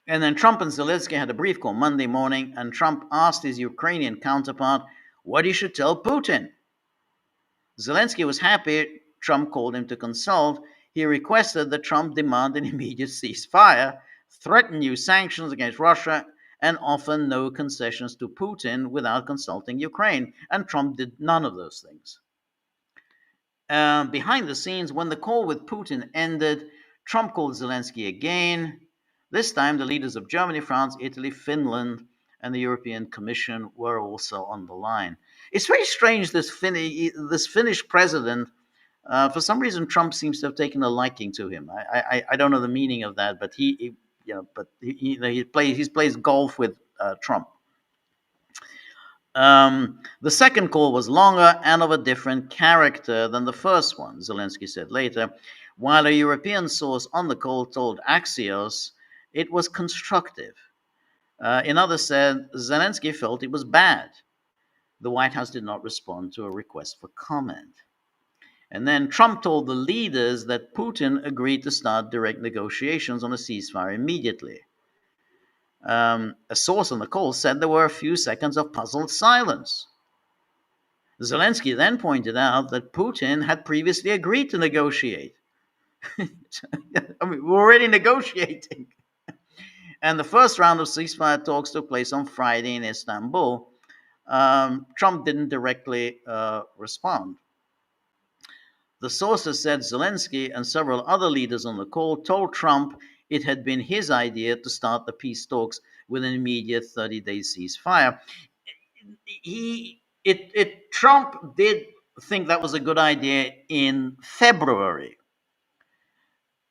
then Trump and Zelenskyy had a brief call Monday morning, and Trump asked his Ukrainian counterpart what he should tell Putin. Zelenskyy was happy Trump called him to consult. He requested that Trump demand an immediate ceasefire, threaten new sanctions against Russia, and offer no concessions to Putin without consulting Ukraine. And Trump did none of those things. Behind the scenes, when the call with Putin ended, Trump called Zelenskyy again. This time, the leaders of Germany, France, Italy, Finland, and the European Commission were also on the line. It's very strange, this Finnish president, for some reason, Trump seems to have taken a liking to him. I don't know the meaning of that, but he plays golf with Trump. The second call was longer and of a different character than the first one, Zelenskyy said later, while a European source on the call told Axios it was constructive. In others said Zelenskyy felt it was bad. The White House did not respond to a request for comment. And then Trump told the leaders that Putin agreed to start direct negotiations on a ceasefire immediately. A source on the call said there were a few seconds of puzzled silence. Zelenskyy then pointed out that Putin had previously agreed to negotiate. I mean, we're already negotiating. And the first round of ceasefire talks took place on Friday in Istanbul. Trump didn't directly respond. The sources said Zelenskyy and several other leaders on the call told Trump it had been his idea to start the peace talks with an immediate 30-day ceasefire. Trump did think that was a good idea in February.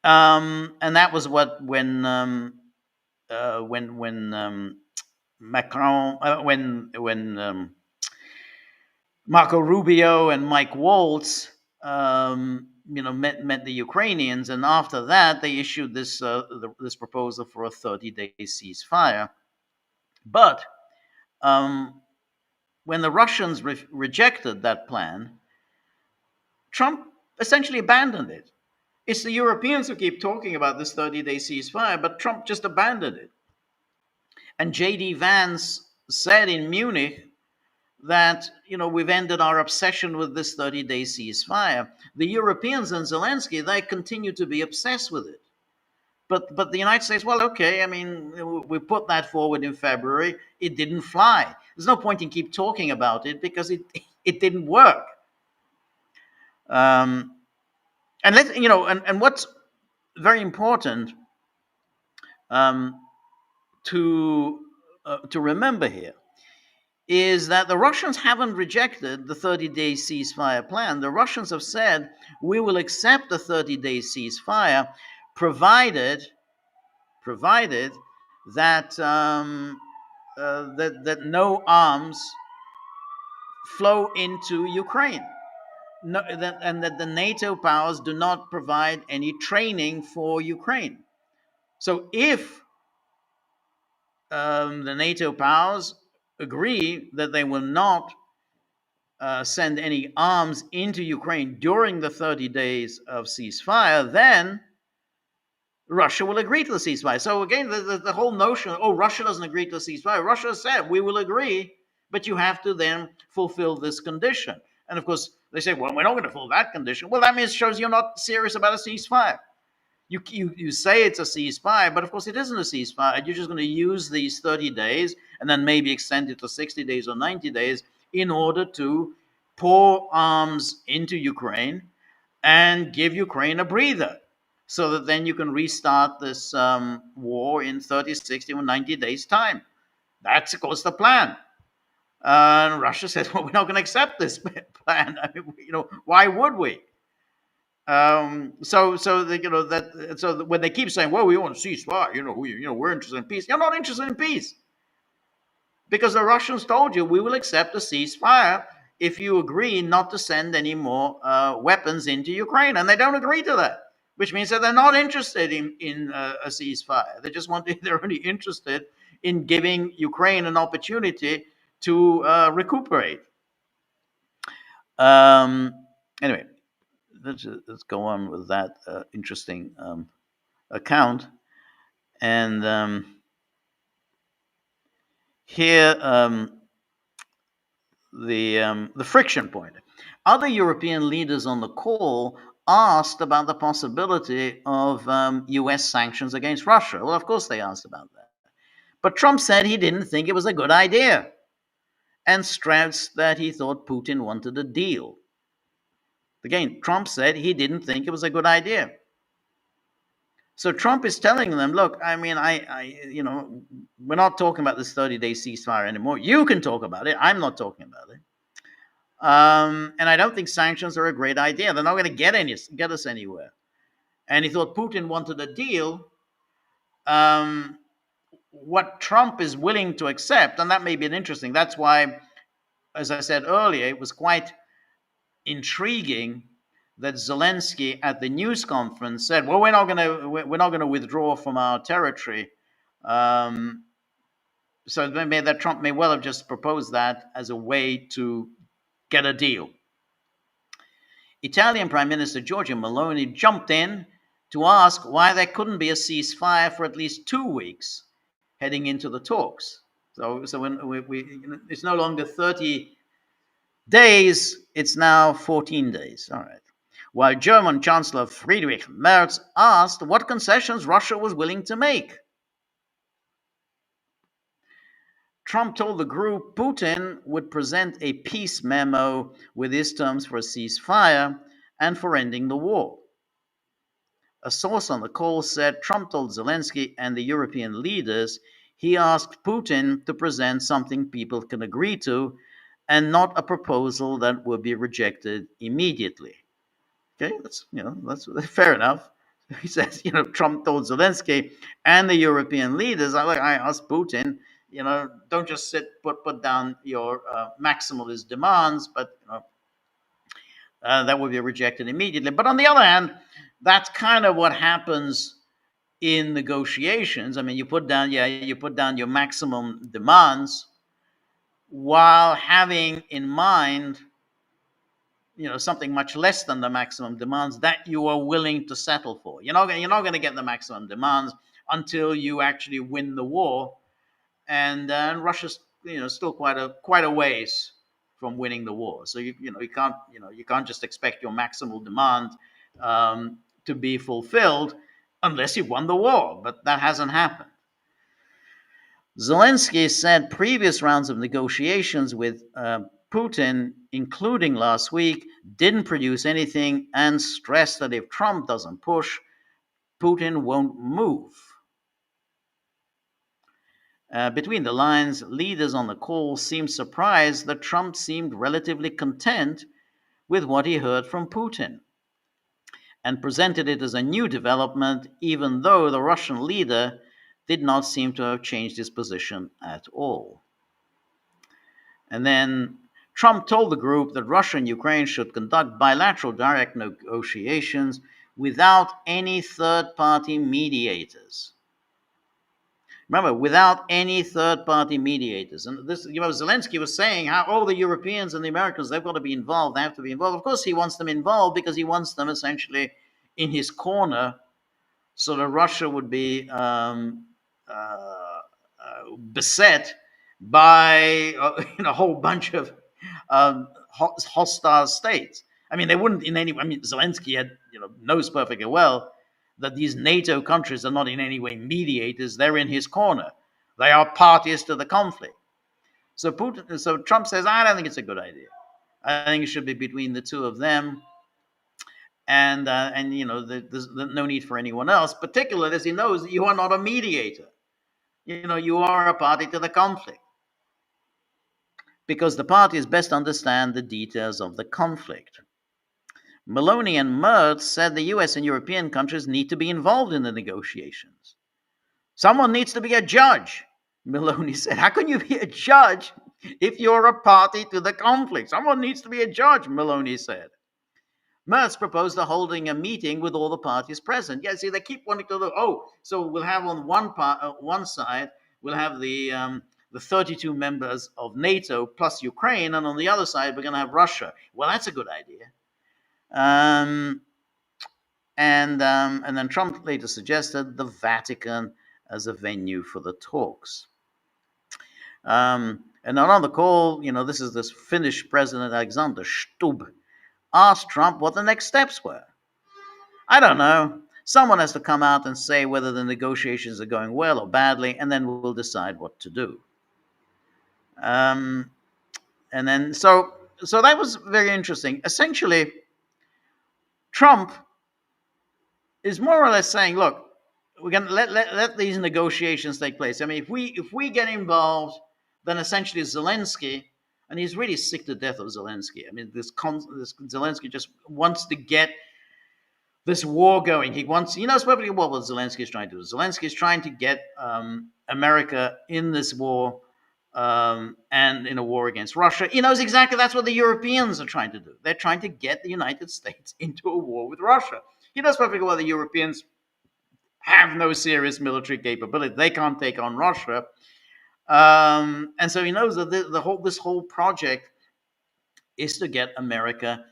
And that was when Macron, Marco Rubio and Mike Waltz, met the Ukrainians, and after that they issued this proposal for a 30-day ceasefire. But when the Russians rejected that plan, Trump essentially abandoned it. It's the Europeans who keep talking about this 30-day ceasefire, but Trump just abandoned it. And J.D. Vance said in Munich that, we've ended our obsession with this 30-day ceasefire. The Europeans and Zelenskyy, they continue to be obsessed with it. But the United States, well, okay, I mean, we put that forward in February. It didn't fly. There's no point in keep talking about it because it didn't work. And what's very important to remember here is that the Russians haven't rejected the 30-day ceasefire plan. The Russians have said, we will accept the 30-day ceasefire provided that that no arms flow into Ukraine. No, and that the NATO powers do not provide any training for Ukraine. So if the NATO powers agree that they will not send any arms into Ukraine during the 30 days of ceasefire, then Russia will agree to the ceasefire. So again, the whole notion, Russia doesn't agree to the ceasefire. Russia said, we will agree, but you have to then fulfill this condition. And of course, they say, well, we're not going to fulfill that condition. Well, that means shows you're not serious about a ceasefire. You say it's a ceasefire, but of course it isn't a ceasefire. You're just going to use these 30 days and then maybe extend it to 60 days or 90 days in order to pour arms into Ukraine and give Ukraine a breather so that then you can restart this war in 30, 60, or 90 days' time. That's, of course, the plan. And Russia says, well, we're not going to accept this plan. I mean, why would we? So when they keep saying, well, we want a ceasefire, we're interested in peace. You're not interested in peace. Because the Russians told you, we will accept a ceasefire if you agree not to send any more weapons into Ukraine. And they don't agree to that, which means that they're not interested in a ceasefire. They're only interested in giving Ukraine an opportunity to recuperate. Anyway, let's go on with that interesting account. And here, the friction point. Other European leaders on the call asked about the possibility of U.S. sanctions against Russia. Well, of course they asked about that. But Trump said he didn't think it was a good idea and stressed that he thought Putin wanted a deal. Again, Trump said he didn't think it was a good idea. So Trump is telling them, look, I mean, we're not talking about this 30-day ceasefire anymore. You can talk about it. I'm not talking about it. And I don't think sanctions are a great idea. They're not going to get us anywhere. And he thought Putin wanted a deal. What Trump is willing to accept, and that may be interesting. That's why, as I said earlier, it was quite intriguing that Zelenskyy at the news conference said, well, we're not going to withdraw from our territory. So maybe that Trump may well have just proposed that as a way to get a deal. Italian Prime Minister Giorgia Meloni jumped in to ask why there couldn't be a ceasefire for at least 2 weeks heading into the talks. So when it's no longer 30 days, it's now 14 days. All right. While German Chancellor Friedrich Merz asked what concessions Russia was willing to make. Trump told the group Putin would present a peace memo with his terms for a ceasefire and for ending the war. A source on the call said Trump told Zelenskyy and the European leaders he asked Putin to present something people can agree to and not a proposal that would be rejected immediately. Okay, that's fair enough. He says, Trump told Zelenskyy and the European leaders, I asked Putin, don't just put down your maximalist demands, but that would be rejected immediately. But on the other hand, that's kind of what happens in negotiations. I mean, you put down your maximum demands while having in mind, something much less than the maximum demands that you are willing to settle for. You're not going to get the maximum demands until you actually win the war, and Russia's still quite a ways from winning the war. So you can't just expect your maximal demand to be fulfilled unless you've won the war. But that hasn't happened. Zelenskyy said previous rounds of negotiations with Putin, including last week, didn't produce anything, and stressed that if Trump doesn't push, Putin won't move. Between the lines, leaders on the call seemed surprised that Trump seemed relatively content with what he heard from Putin, and presented it as a new development, even though the Russian leader did not seem to have changed his position at all. And then Trump told the group that Russia and Ukraine should conduct bilateral direct negotiations without any third-party mediators. Remember, without any third-party mediators. And this, Zelenskyy was saying how all the Europeans and the Americans, they've got to be involved. They have to be involved. Of course, he wants them involved because he wants them essentially in his corner, so that Russia would be beset by a whole bunch of hostile states. I mean, they wouldn't in any. I mean, Zelenskyy knows perfectly well that these NATO countries are not in any way mediators. They're in his corner. They are parties to the conflict. So Trump says, I don't think it's a good idea. I think it should be between the two of them. And there's no need for anyone else, particularly as he knows that you are not a mediator. You are a party to the conflict, because the parties best understand the details of the conflict. Maloney and Mertz said the US and European countries need to be involved in the negotiations. Someone needs to be a judge, Maloney said. How can you be a judge if you're a party to the conflict? Someone needs to be a judge, Maloney said. Mertz proposed holding a meeting with all the parties present. Yeah, see, they keep wanting to look. So we'll have on one side, we'll have the 32 members of NATO plus Ukraine, and on the other side, we're going to have Russia. Well, that's a good idea. And then Trump later suggested the Vatican as a venue for the talks. And on the call, this Finnish President Alexander Stubb asked Trump what the next steps were. I don't know. Someone has to come out and say whether the negotiations are going well or badly, and then we'll decide what to do. And then so that was very interesting. Essentially, Trump is more or less saying, look, we're going to let these negotiations take place. I mean, if we get involved, then essentially Zelenskyy, and he's really sick to death of Zelenskyy. I mean, this Zelenskyy just wants to get this war going. He knows perfectly well what Zelenskyy is trying to do. Zelenskyy is trying to get America in this war and in a war against Russia. He knows exactly that's what the Europeans are trying to do. They're trying to get the United States into a war with Russia. He knows perfectly well the Europeans have no serious military capability. They can't take on Russia. And so he knows that this whole project is to get America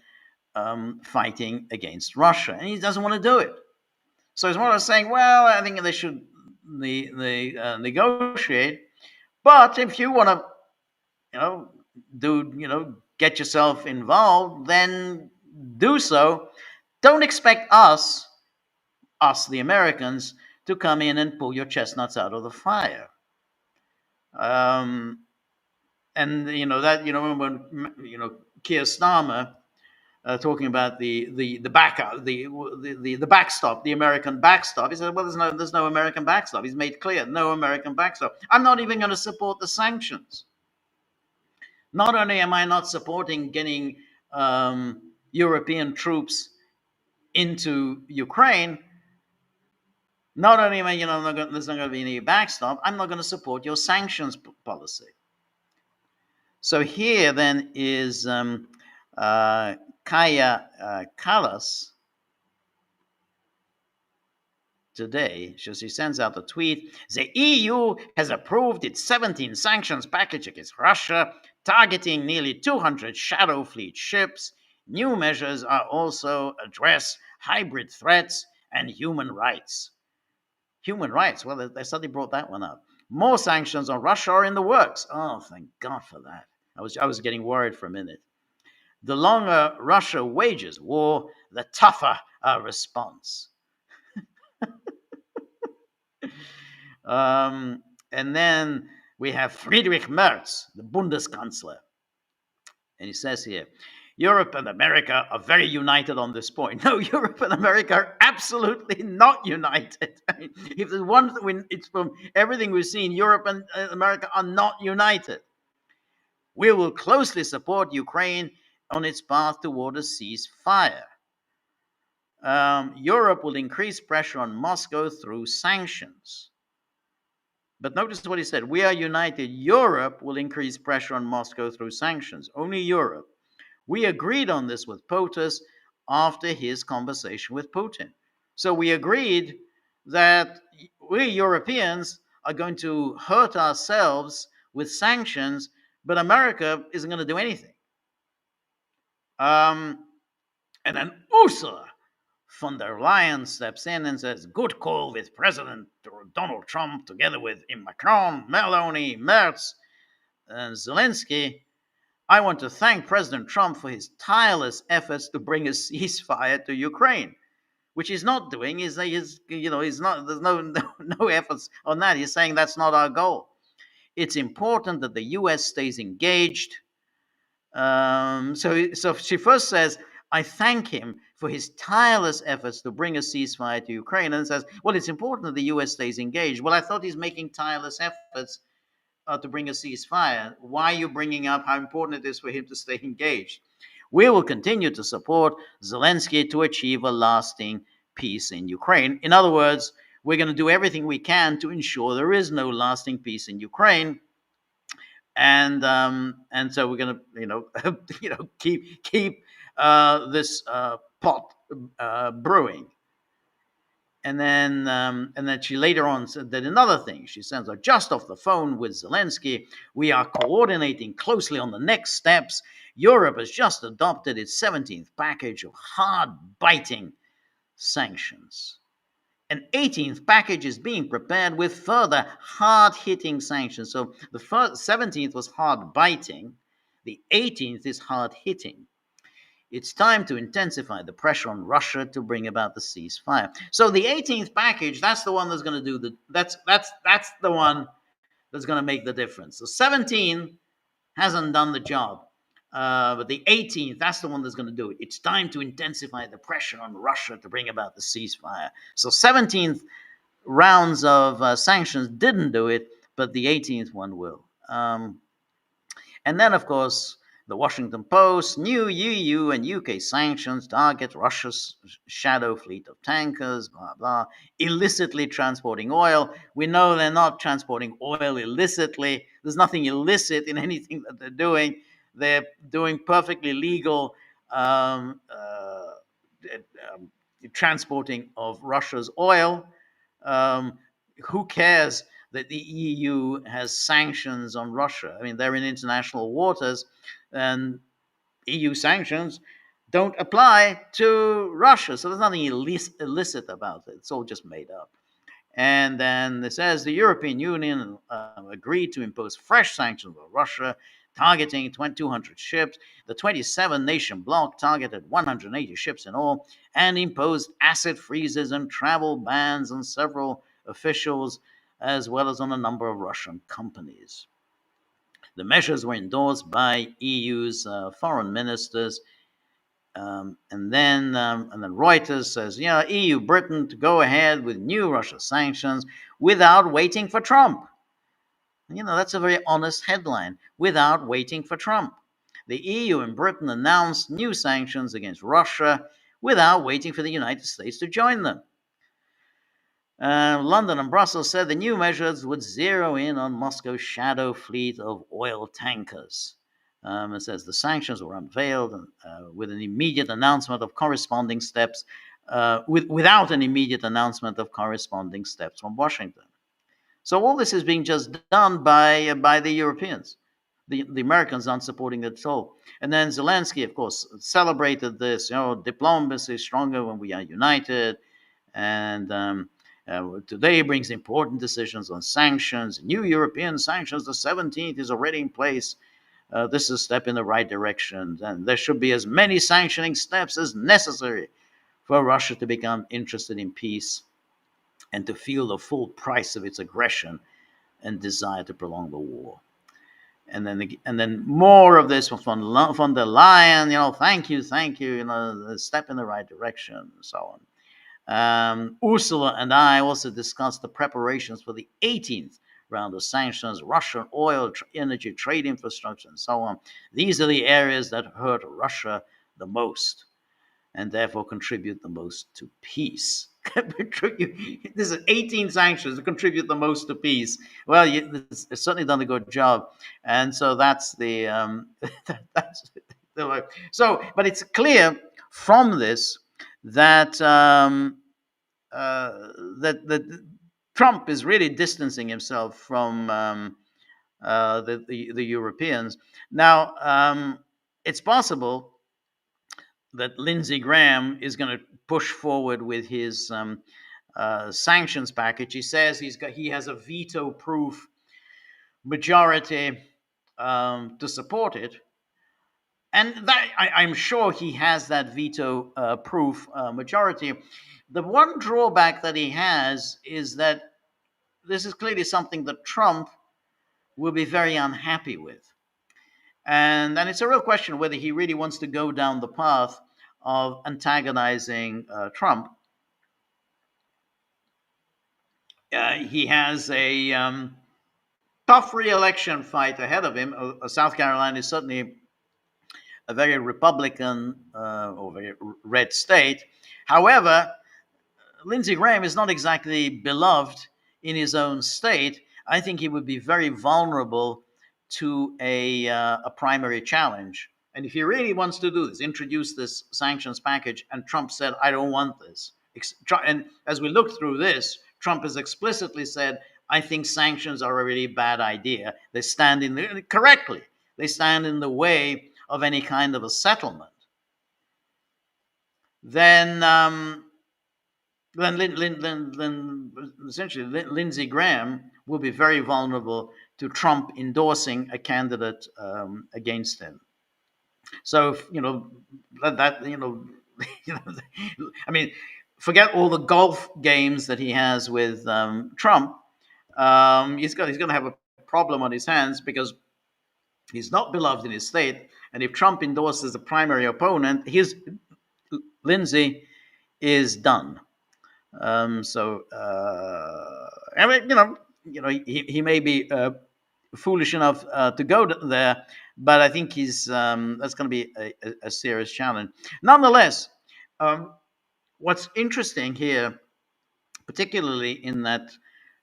fighting against Russia, and he doesn't want to do it. So he's more or less saying, well, I think they should negotiate, but if you want to, get yourself involved, then do so. Don't expect us, the Americans, to come in and pull your chestnuts out of the fire. And when Keir Starmer talking about the backstop, the American backstop, he said, well, there's no American backstop. He's made clear, no American backstop. I'm not even going to support the sanctions. Not only am I not supporting getting European troops into Ukraine, Not only am I, there's not going to be any backstop, I'm not going to support your sanctions policy. So here then is Kaya Kallas today. So she sends out a tweet. The EU has approved its 17th sanctions package against Russia, targeting nearly 200 Shadow Fleet ships. New measures are also address hybrid threats and human rights. Human rights, well, they suddenly brought that one up. More sanctions on Russia are in the works. Oh, thank God for that. I was getting worried for a minute. The longer Russia wages war, the tougher our response. And then we have Friedrich Merz, the Bundeskanzler. And he says here, Europe and America are very united on this point. No, Europe and America are absolutely not united. I mean, if there's one thing, it's from everything we've seen, Europe and America are not united. We will closely support Ukraine on its path toward a ceasefire. Europe will increase pressure on Moscow through sanctions. But notice what he said. We are united. Europe will increase pressure on Moscow through sanctions. Only Europe. We agreed on this with POTUS after his conversation with Putin. So we agreed that we Europeans are going to hurt ourselves with sanctions, but America isn't going to do anything. And then Ursula von der Leyen steps in and says, good call with President Donald Trump together with Macron, Meloni, Merz, and Zelenskyy. I want to thank President Trump for his tireless efforts to bring a ceasefire to Ukraine, which he's not doing. He's not. There's no efforts on that. He's saying that's not our goal. It's important that the U.S. stays engaged. So she first says, I thank him for his tireless efforts to bring a ceasefire to Ukraine, and says, well, it's important that the U.S. stays engaged. Well, I thought he's making tireless efforts to bring a ceasefire. Why are you bringing up how important it is for him to stay engaged? We will continue to support Zelenskyy to achieve a lasting peace in Ukraine. In other words, we're going to do everything we can to ensure there is no lasting peace in Ukraine. And so we're going to keep this pot brewing. And then she later on said that another thing. She says, just off the phone with Zelenskyy, we are coordinating closely on the next steps. Europe has just adopted its 17th package of hard-biting sanctions. An 18th package is being prepared with further hard-hitting sanctions. So the 17th was hard-biting. The 18th is hard-hitting. It's time to intensify the pressure on Russia to bring about the ceasefire. So the 18th package, that's the one that's going to do that's the one that's going to make the difference. So 17 hasn't done the job, but the 18th, that's the one that's going to do it. It's time to intensify the pressure on Russia to bring about the ceasefire. So 17th rounds of sanctions didn't do it, but the 18th one will. And then, of course, the Washington Post, new EU and UK sanctions target Russia's shadow fleet of tankers, blah, blah, illicitly transporting oil. We know they're not transporting oil illicitly. There's nothing illicit in anything that they're doing. They're doing perfectly legal transporting of Russia's oil. Who cares that the EU has sanctions on Russia? I mean, they're in international waters, and EU sanctions don't apply to Russia. So there's nothing illicit about it. It's all just made up. And then it says the European Union agreed to impose fresh sanctions on Russia, targeting 200 ships. The 27-nation bloc targeted 180 ships in all and imposed asset freezes and travel bans on several officials, as well as on a number of Russian companies. The measures were endorsed by EU's foreign ministers. And then Reuters says, EU, Britain to go ahead with new Russia sanctions without waiting for Trump. That's a very honest headline, without waiting for Trump. The EU and Britain announced new sanctions against Russia without waiting for the United States to join them. London and Brussels said the new measures would zero in on Moscow's shadow fleet of oil tankers. It says the sanctions were unveiled with an immediate announcement of corresponding steps, without an immediate announcement of corresponding steps from Washington. So all this is being just done by the Europeans. The Americans aren't supporting it at all. And then Zelenskyy, of course, celebrated this. Diplomacy is stronger when we are united. And today brings important decisions on sanctions. New European sanctions, the 17th is already in place. This is a step in the right direction. And there should be as many sanctioning steps as necessary for Russia to become interested in peace and to feel the full price of its aggression and desire to prolong the war. And then more of this from von der Leyen, thank you, a step in the right direction, and so on. Ursula and I also discussed the preparations for the 18th round of sanctions, Russian oil, energy, trade infrastructure, and so on. These are the areas that hurt Russia the most and therefore contribute the most to peace. This is 18 sanctions to contribute the most to peace. Well, it's certainly done a good job, and so that's the that's the so. But it's clear from this that that Trump is really distancing himself from the Europeans. Now, it's possible that Lindsey Graham is going to push forward with his sanctions package. He says he has a veto-proof majority to support it, and that I'm sure he has that veto-proof majority. The one drawback that he has is that this is clearly something that Trump will be very unhappy with. And it's a real question whether he really wants to go down the path of antagonizing Trump. He has a tough re-election fight ahead of him. South Carolina is certainly a very Republican or very red state. However, Lindsey Graham is not exactly beloved in his own state. I think he would be very vulnerable to a primary challenge. And if he really wants to do this, introduce this sanctions package, and Trump said, I don't want this. And as we look through this, Trump has explicitly said, I think sanctions are a really bad idea. They stand correctly, they stand in the way of any kind of a settlement. Then essentially Lindsey Graham will be very vulnerable to Trump endorsing a candidate against him. So I mean, forget all the golf games that he has with Trump. He's going to have a problem on his hands because he's not beloved in his state, and if Trump endorses a primary opponent, Lindsey is done. So I mean, he may be foolish enough to go there, but I think that's going to be a serious challenge. Nonetheless, what's interesting here, particularly in that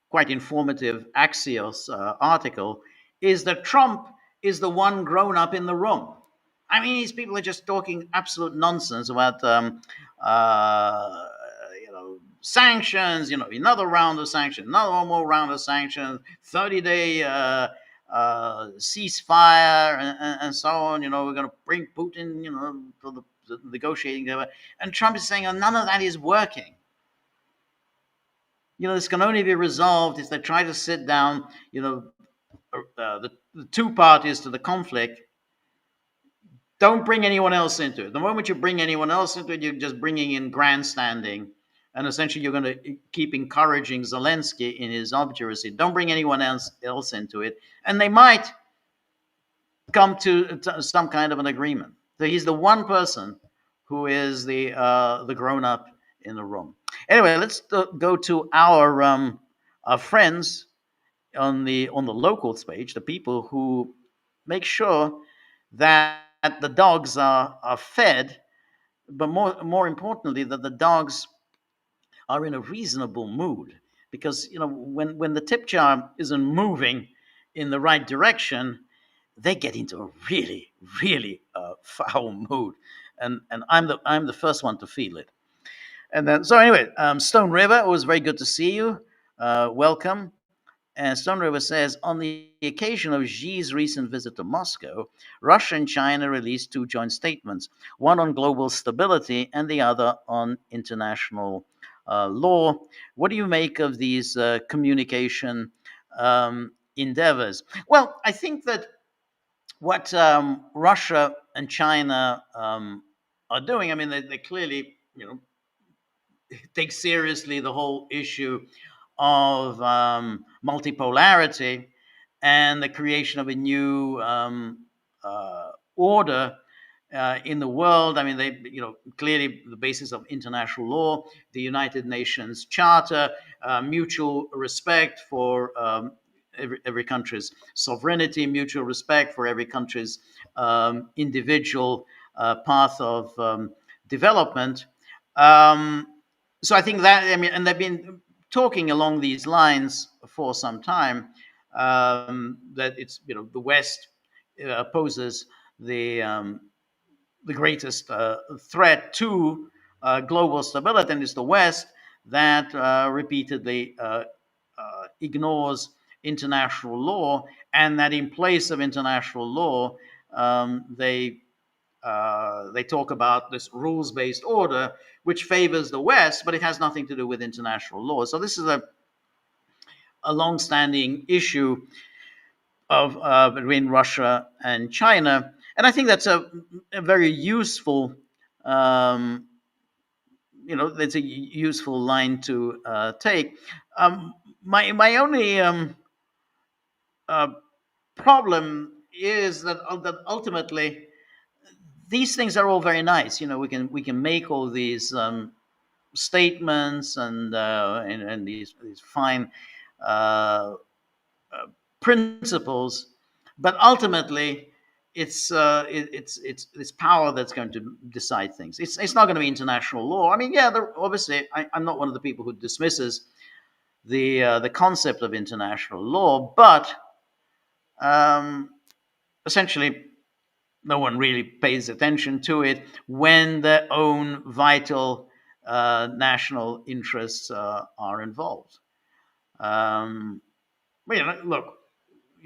quite informative Axios article, is that Trump is the one grown up in the room. I mean, these people are just talking absolute nonsense about sanctions, another round of sanctions, another more round of sanctions, 30-day ceasefire, and so on. We're going to bring Putin, to the negotiating table. And Trump is saying, none of that is working. This can only be resolved if they try to sit down, the two parties to the conflict. Don't bring anyone else into it. The moment you bring anyone else into it, you're just bringing in grandstanding. And essentially, you're going to keep encouraging Zelenskyy in his obduracy. Don't bring anyone else into it. And they might come to some kind of an agreement. So he's the one person who is the grown-up in the room. Anyway, let's go to our friends on the locals page, the people who make sure that the dogs are fed, but more importantly, that the dogs are in a reasonable mood. because when the tip jar isn't moving in the right direction, they get into a really, really foul mood, and I'm the first one to feel it. And then, so anyway, Stone River, it was very good to see you. Welcome. And Stone River says, on the occasion of Xi's recent visit to Moscow, Russia and China released two joint statements, one on global stability and the other on international law. What do you make of these communication endeavors? Well, I think that what Russia and China are doing, I mean, they clearly, take seriously the whole issue of multipolarity and the creation of a new order in the world. I mean, they, clearly the basis of international law, the United Nations Charter, mutual respect for every country's sovereignty, mutual respect for every country's individual path of development. So I think that, I mean, and they've been talking along these lines for some time, that it's, the West poses the greatest threat to global stability, and it's the West that repeatedly ignores international law, and that in place of international law, they talk about this rules-based order, which favors the West, but it has nothing to do with international law. So this is a long-standing issue of between Russia and China, and I think that's a very useful, that's a useful line to take. My only problem is that ultimately these things are all very nice. We can make all these statements and these fine principles, but ultimately it's power that's going to decide things. It's not going to be international law. I mean, yeah, obviously I'm not one of the people who dismisses the concept of international law, but essentially no one really pays attention to it when their own vital national interests are involved. Look,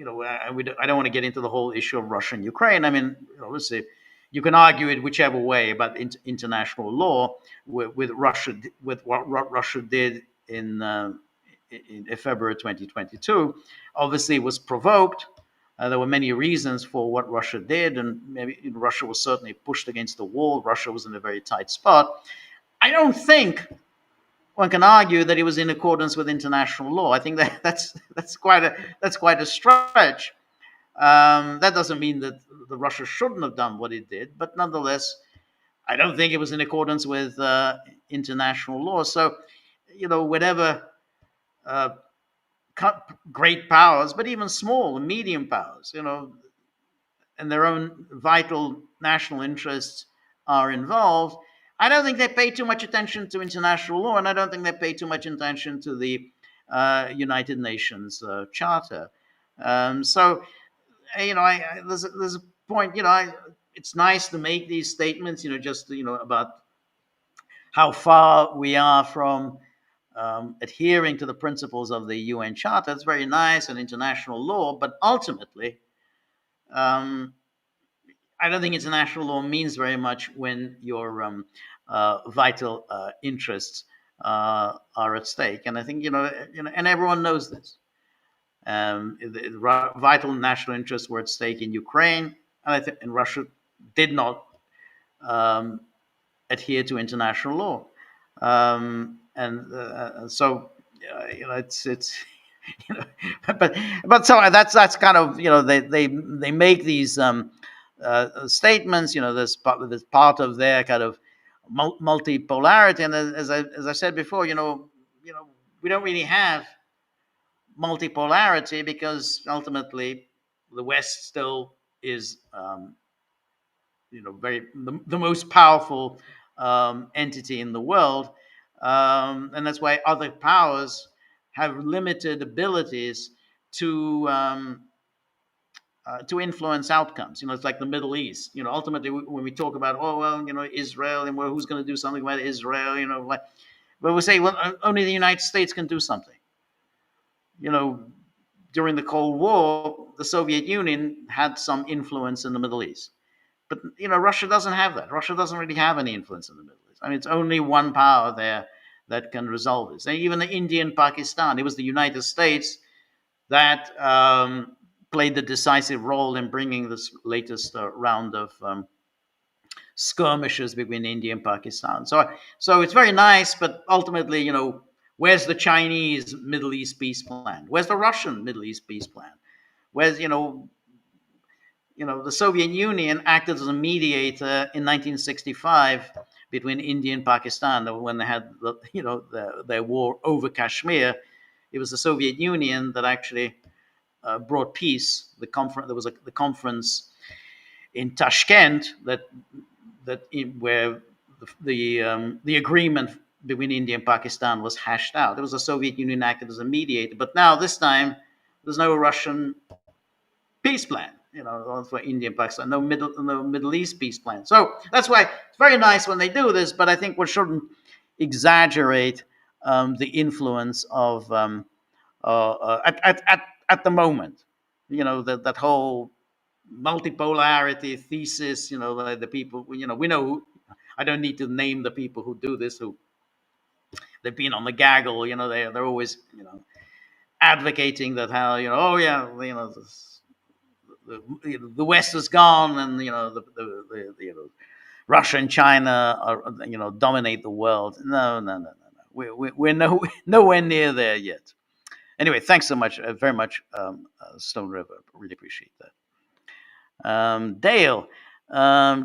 I don't want to get into the whole issue of Russia and Ukraine. I mean, obviously, you can argue it whichever way about international law with Russia, with what Russia did in February 2022. Obviously, it was provoked. There were many reasons for what Russia did, and maybe Russia was certainly pushed against the wall. Russia was in a very tight spot. I don't think one can argue that it was in accordance with international law. I think that's quite a stretch. That doesn't mean that the Russia shouldn't have done what it did, but nonetheless, I don't think it was in accordance with international law. So, whatever great powers, but even small and medium powers, and their own vital national interests are involved, I don't think they pay too much attention to international law, and I don't think they pay too much attention to the United Nations Charter. So, there's a point. It's nice to make these statements, just about how far we are from adhering to the principles of the UN Charter. It's very nice and international law, but ultimately, I don't think international law means very much when your vital interests are at stake. And I think and everyone knows this. The vital national interests were at stake in Ukraine, and I think in Russia did not adhere to international law, and so it's but so that's kind of they make these statements. This part of their kind of multipolarity, and as I said before, we don't really have multipolarity because ultimately the West still is the most powerful entity in the world, and that's why other powers have limited abilities to influence outcomes. It's like the Middle East. Ultimately, when we talk about, oh well, Israel, and who's going to do something about Israel, but we say, well, only the United States can do something. During the Cold War, the Soviet Union had some influence in the Middle East, but Russia doesn't have that. Russia doesn't really have any influence in the Middle East. I mean, it's only one power there that can resolve this. And even the India and Pakistan, it was the United States that played the decisive role in bringing this latest round of skirmishes between India and Pakistan. So it's very nice, but ultimately, where's the Chinese Middle East peace plan? Where's the Russian Middle East peace plan? Where's the Soviet Union acted as a mediator in 1965 between India and Pakistan when they had their war over Kashmir. It was the Soviet Union that actually brought peace. There was the conference in Tashkent where the agreement between India and Pakistan was hashed out. It was the Soviet Union acted as a mediator, but now this time there's no Russian peace plan, for India and Pakistan, no Middle East peace plan. So that's why it's very nice when they do this, but I think we shouldn't exaggerate the influence of at the moment, that whole multipolarity thesis, the people, we know who, I don't need to name the people who do this, who they've been on the Gaggle, they're always, advocating that how, oh yeah, the West is gone, and the Russia and China are, dominate the world. No. We're nowhere near there yet. Anyway, thanks so much, very much, Stone River. Really appreciate that. Dale,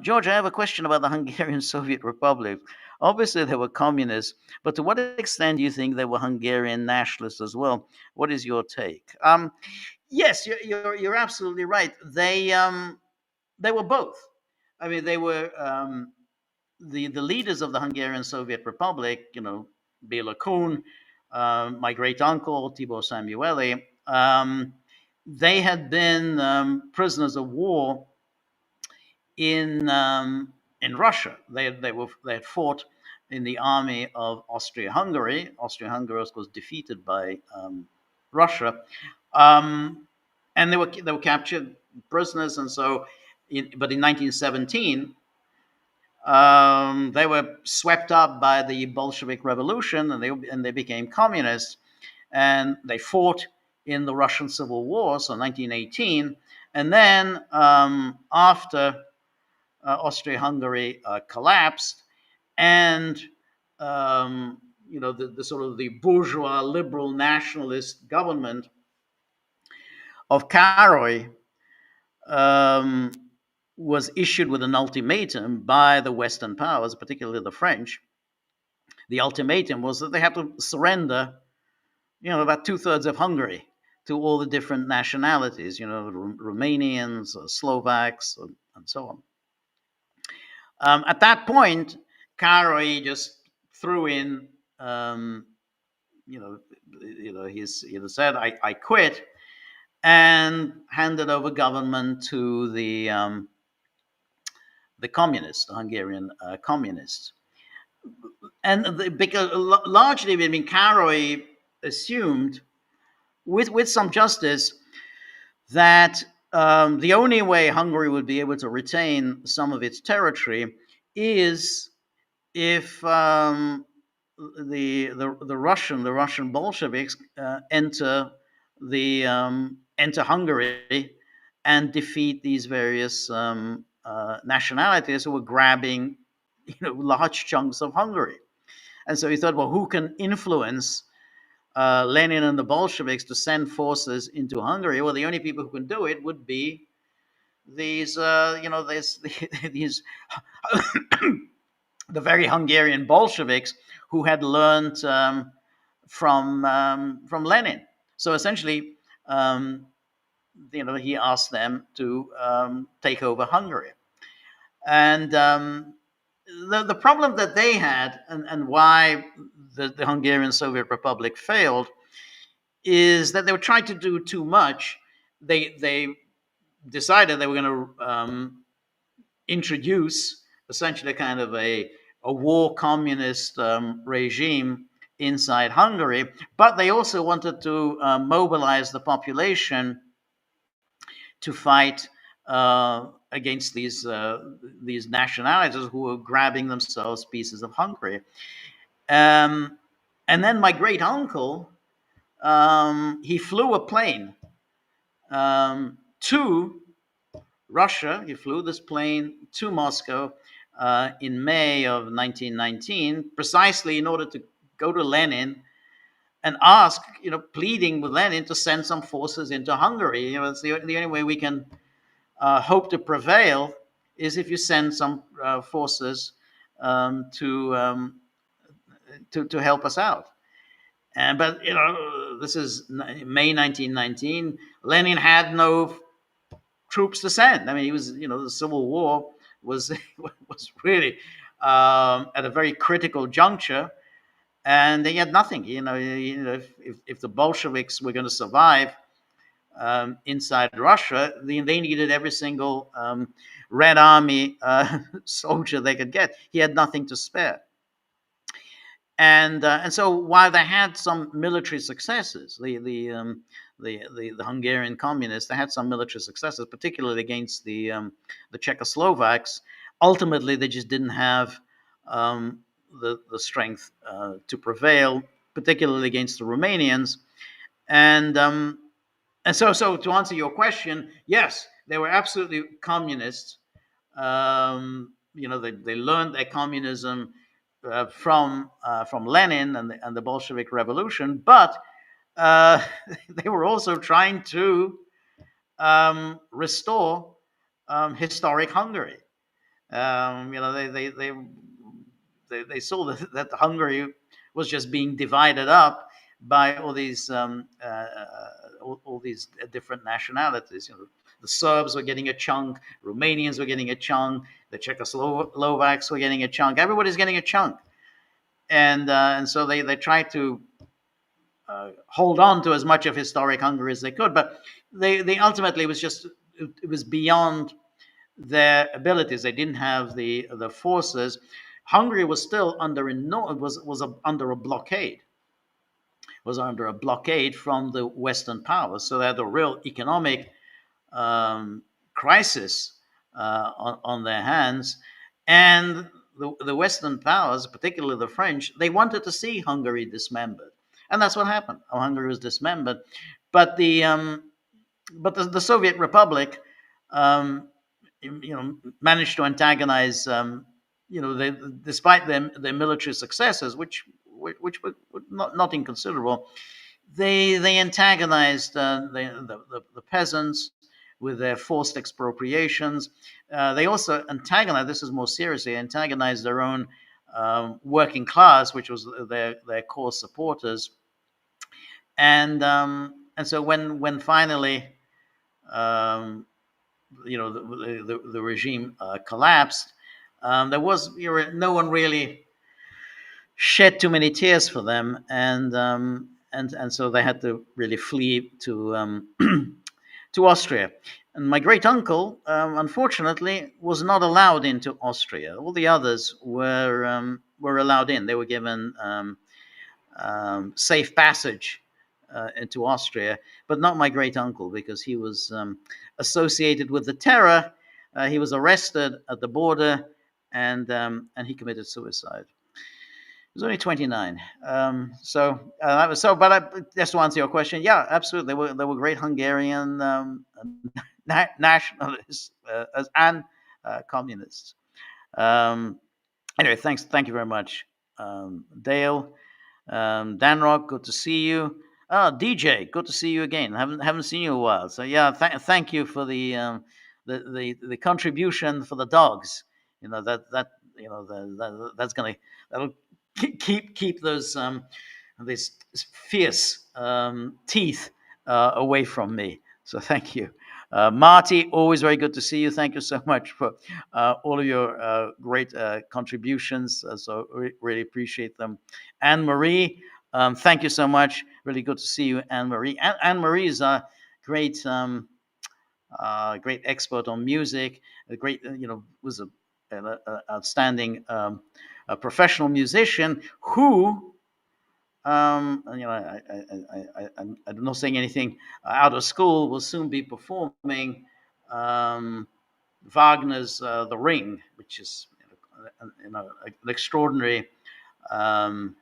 George, I have a question about the Hungarian Soviet Republic. Obviously, they were communists, but to what extent do you think they were Hungarian nationalists as well? What is your take? Yes, you're absolutely right. They were both. I mean, they were the leaders of the Hungarian Soviet Republic. Béla Kun, my great uncle Tibor Samueli. They had been prisoners of war in Russia. They had fought in the army of Austria-Hungary. Austria-Hungary was defeated by Russia, and they were captured prisoners. And so, but in 1917, they were swept up by the Bolshevik Revolution, and they became communists, and they fought in the Russian Civil War, so 1918, and then after Austria-Hungary collapsed, and the sort of the bourgeois liberal nationalist government of Károly was issued with an ultimatum by the Western powers, particularly the French. The ultimatum was that they had to surrender, about 2/3 of Hungary to all the different nationalities, Romanians, Slovaks, and so on. At that point, Károly just threw in, he said, I quit, and handed over government to the communists, the Hungarian communists. And because largely, I mean, Károly assumed, with some justice, that the only way Hungary would be able to retain some of its territory is if the Russian Bolsheviks enter Hungary and defeat these various nationalities who were grabbing, large chunks of Hungary. And so he thought, well, who can influence Lenin and the Bolsheviks to send forces into Hungary? Well, the only people who can do it would be these, these the very Hungarian Bolsheviks who had learned from Lenin. So essentially, he asked them to take over Hungary. And the problem that they had, and why the Hungarian Soviet Republic failed, is that they were trying to do too much. They decided they were going to introduce essentially kind of a war communist regime inside Hungary, but they also wanted to mobilize the population to fight against these nationalities who were grabbing themselves pieces of Hungary. Um, and then my great uncle, he flew a plane to Russia. He flew this plane to Moscow in May of 1919, precisely in order to go to Lenin and ask, pleading with Lenin to send some forces into Hungary. It's the only way we can hope to prevail is if you send some forces to help us out. But this is May 1919. Lenin had no troops to send. I mean, he was, the Civil War was was really at a very critical juncture, and they had nothing. If the Bolsheviks were going to survive inside Russia, they needed every single Red Army soldier they could get. He had nothing to spare. And so while they had some military successes, the Hungarian communists, they had some military successes, particularly against the Czechoslovaks. Ultimately, they just didn't have the strength to prevail, particularly against the Romanians. And so to answer your question, yes, they were absolutely communists. They learned their communism from Lenin and the Bolshevik Revolution, but they were also trying to restore historic Hungary. They saw that Hungary was just being divided up by all these different nationalities. The Serbs were getting a chunk, Romanians were getting a chunk, the Czechoslovaks were getting a chunk. Everybody's getting a chunk, and so they tried to hold on to as much of historic Hungary as they could. But they ultimately it was beyond their abilities. They didn't have the forces. Hungary was still under under a blockade. Was under a blockade from the Western powers, so they had a real economic crisis on their hands. And the Western powers, particularly the French, they wanted to see Hungary dismembered, and that's what happened. Hungary was dismembered, but the Soviet Republic, managed to antagonize. Despite their military successes, which were not inconsiderable, they antagonized the peasants with their forced expropriations. They also antagonized, this is more serious, they antagonized their own working class, which was their core supporters. And so when finally the regime collapsed, there was no one really shed too many tears for them, and so they had to really flee to to Austria. And my great uncle, unfortunately, was not allowed into Austria. All the others were allowed in. They were given safe passage into Austria, but not my great uncle, because he was associated with the terror. He was arrested at the border, and he committed suicide. He was only 29. That was so. But just to answer your question, yeah, absolutely, there were great Hungarian nationalists and communists. Anyway, thank you very much, Dale. Danrock, good to see you. DJ, good to see you again. Haven't seen you in a while. So yeah, thank you for the contribution for the dogs. That's that'll keep those these fierce teeth away from me. So thank you. Marty, always very good to see you. Thank you so much for all of your great contributions. So really appreciate them. Anne Marie, Thank you so much. Really good to see you, Anne-Marie. Anne-Marie is a great, great expert on music. A great, was an outstanding a professional musician who, I'm not saying anything out of school, will soon be performing Wagner's The Ring, which is an extraordinary um,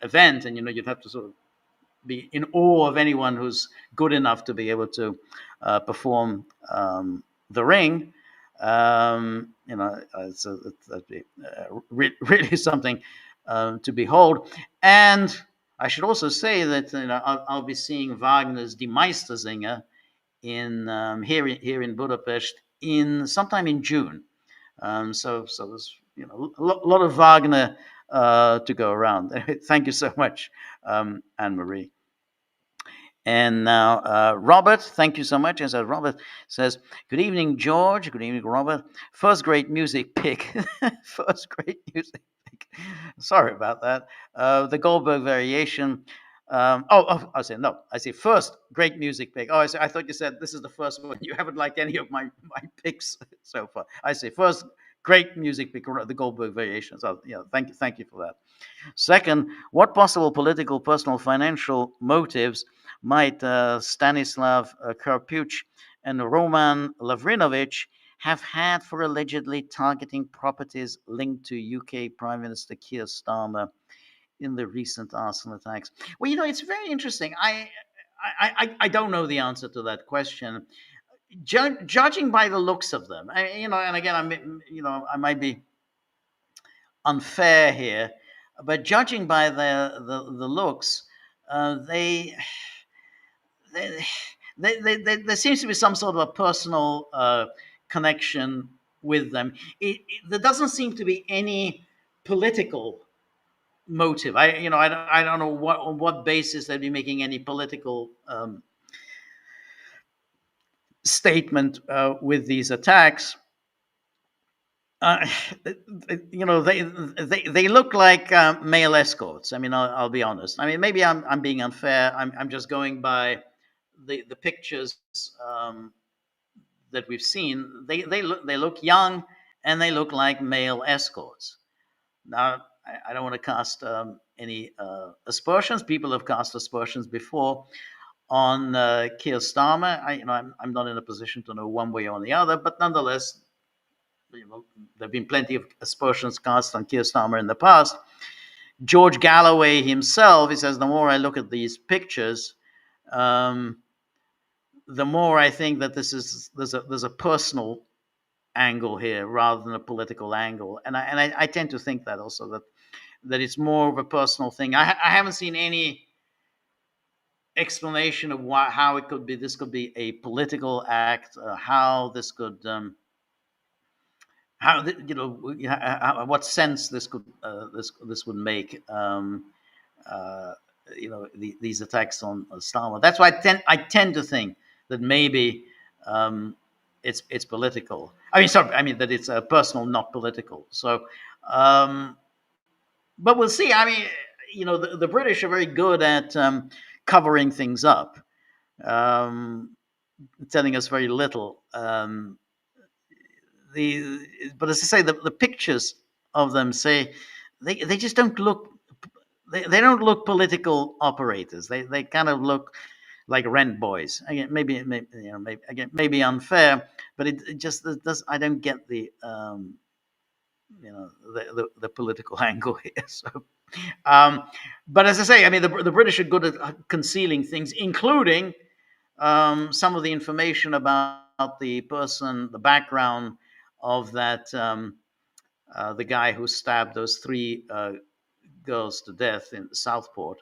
event, and you'd have to sort of be in awe of anyone who's good enough to be able to perform The Ring. That'd be really something to behold. And I should also say that I'll be seeing Wagner's Die Meistersinger in here in Budapest in sometime in June. So there's a lot of Wagner to go around. Thank you so much, Anne-Marie. And now, Robert, thank you so much. And so Robert says, "Good evening, George. Good evening, Robert. First great music pick. First great music pick. Sorry about that. The Goldberg variation. I say no. I say first great music pick. Oh, I thought you said this is the first one. You haven't liked any of my picks so far. I say first great music pick, the Goldberg variations. Thank you for that. Second, what possible political, personal, financial motives might Stanislav Karpuch and Roman Lavrinovich have had for allegedly targeting properties linked to UK Prime Minister Keir Starmer in the recent arson attacks? Well, it's very interesting. I don't know the answer to that question. Judging by the looks of them, and again, I might be unfair here, but judging by the looks, they there seems to be some sort of a personal connection with them. There doesn't seem to be any political motive. I don't know on what basis they'd be making any political statement with these attacks. They look like male escorts. I mean, I'll be honest. I mean, maybe I'm being unfair. I'm just going by the pictures that we've seen. They look young, and they look like male escorts. Now, I don't want to cast any aspersions. People have cast aspersions before on Keir Starmer. I'm not in a position to know one way or the other, but nonetheless, there have been plenty of aspersions cast on Keir Starmer in the past. George Galloway himself, he says, the more I look at these pictures, the more I think that there's a personal angle here rather than a political angle, and I tend to think that also that it's more of a personal thing. I haven't seen any explanation of how it could be. This could be a political act. How this could. What sense this could this would make these attacks on Starmer. That's why I tend to think that maybe it's political. I mean that it's personal, not political. So, but we'll see. I mean, the British are very good at covering things up, telling us very little. But as I say, the pictures of them say they just don't look. They don't look political operators. They kind of look like rent boys. Again, maybe unfair, but it just does. I don't get the the political angle here. So, but as I say, I mean the British are good at concealing things, including some of the information about the person, the background of that the guy who stabbed those three girls to death in Southport.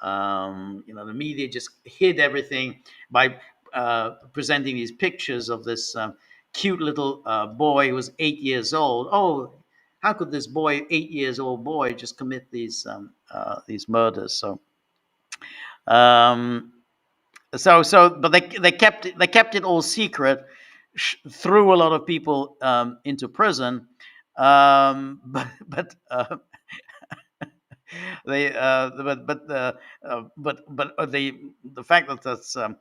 The media just hid everything by presenting these pictures of this cute little boy who was 8 years old. Oh, how could this boy, 8 years old boy, just commit these murders? So, but they kept it all secret, threw a lot of people into prison, but they but the fact that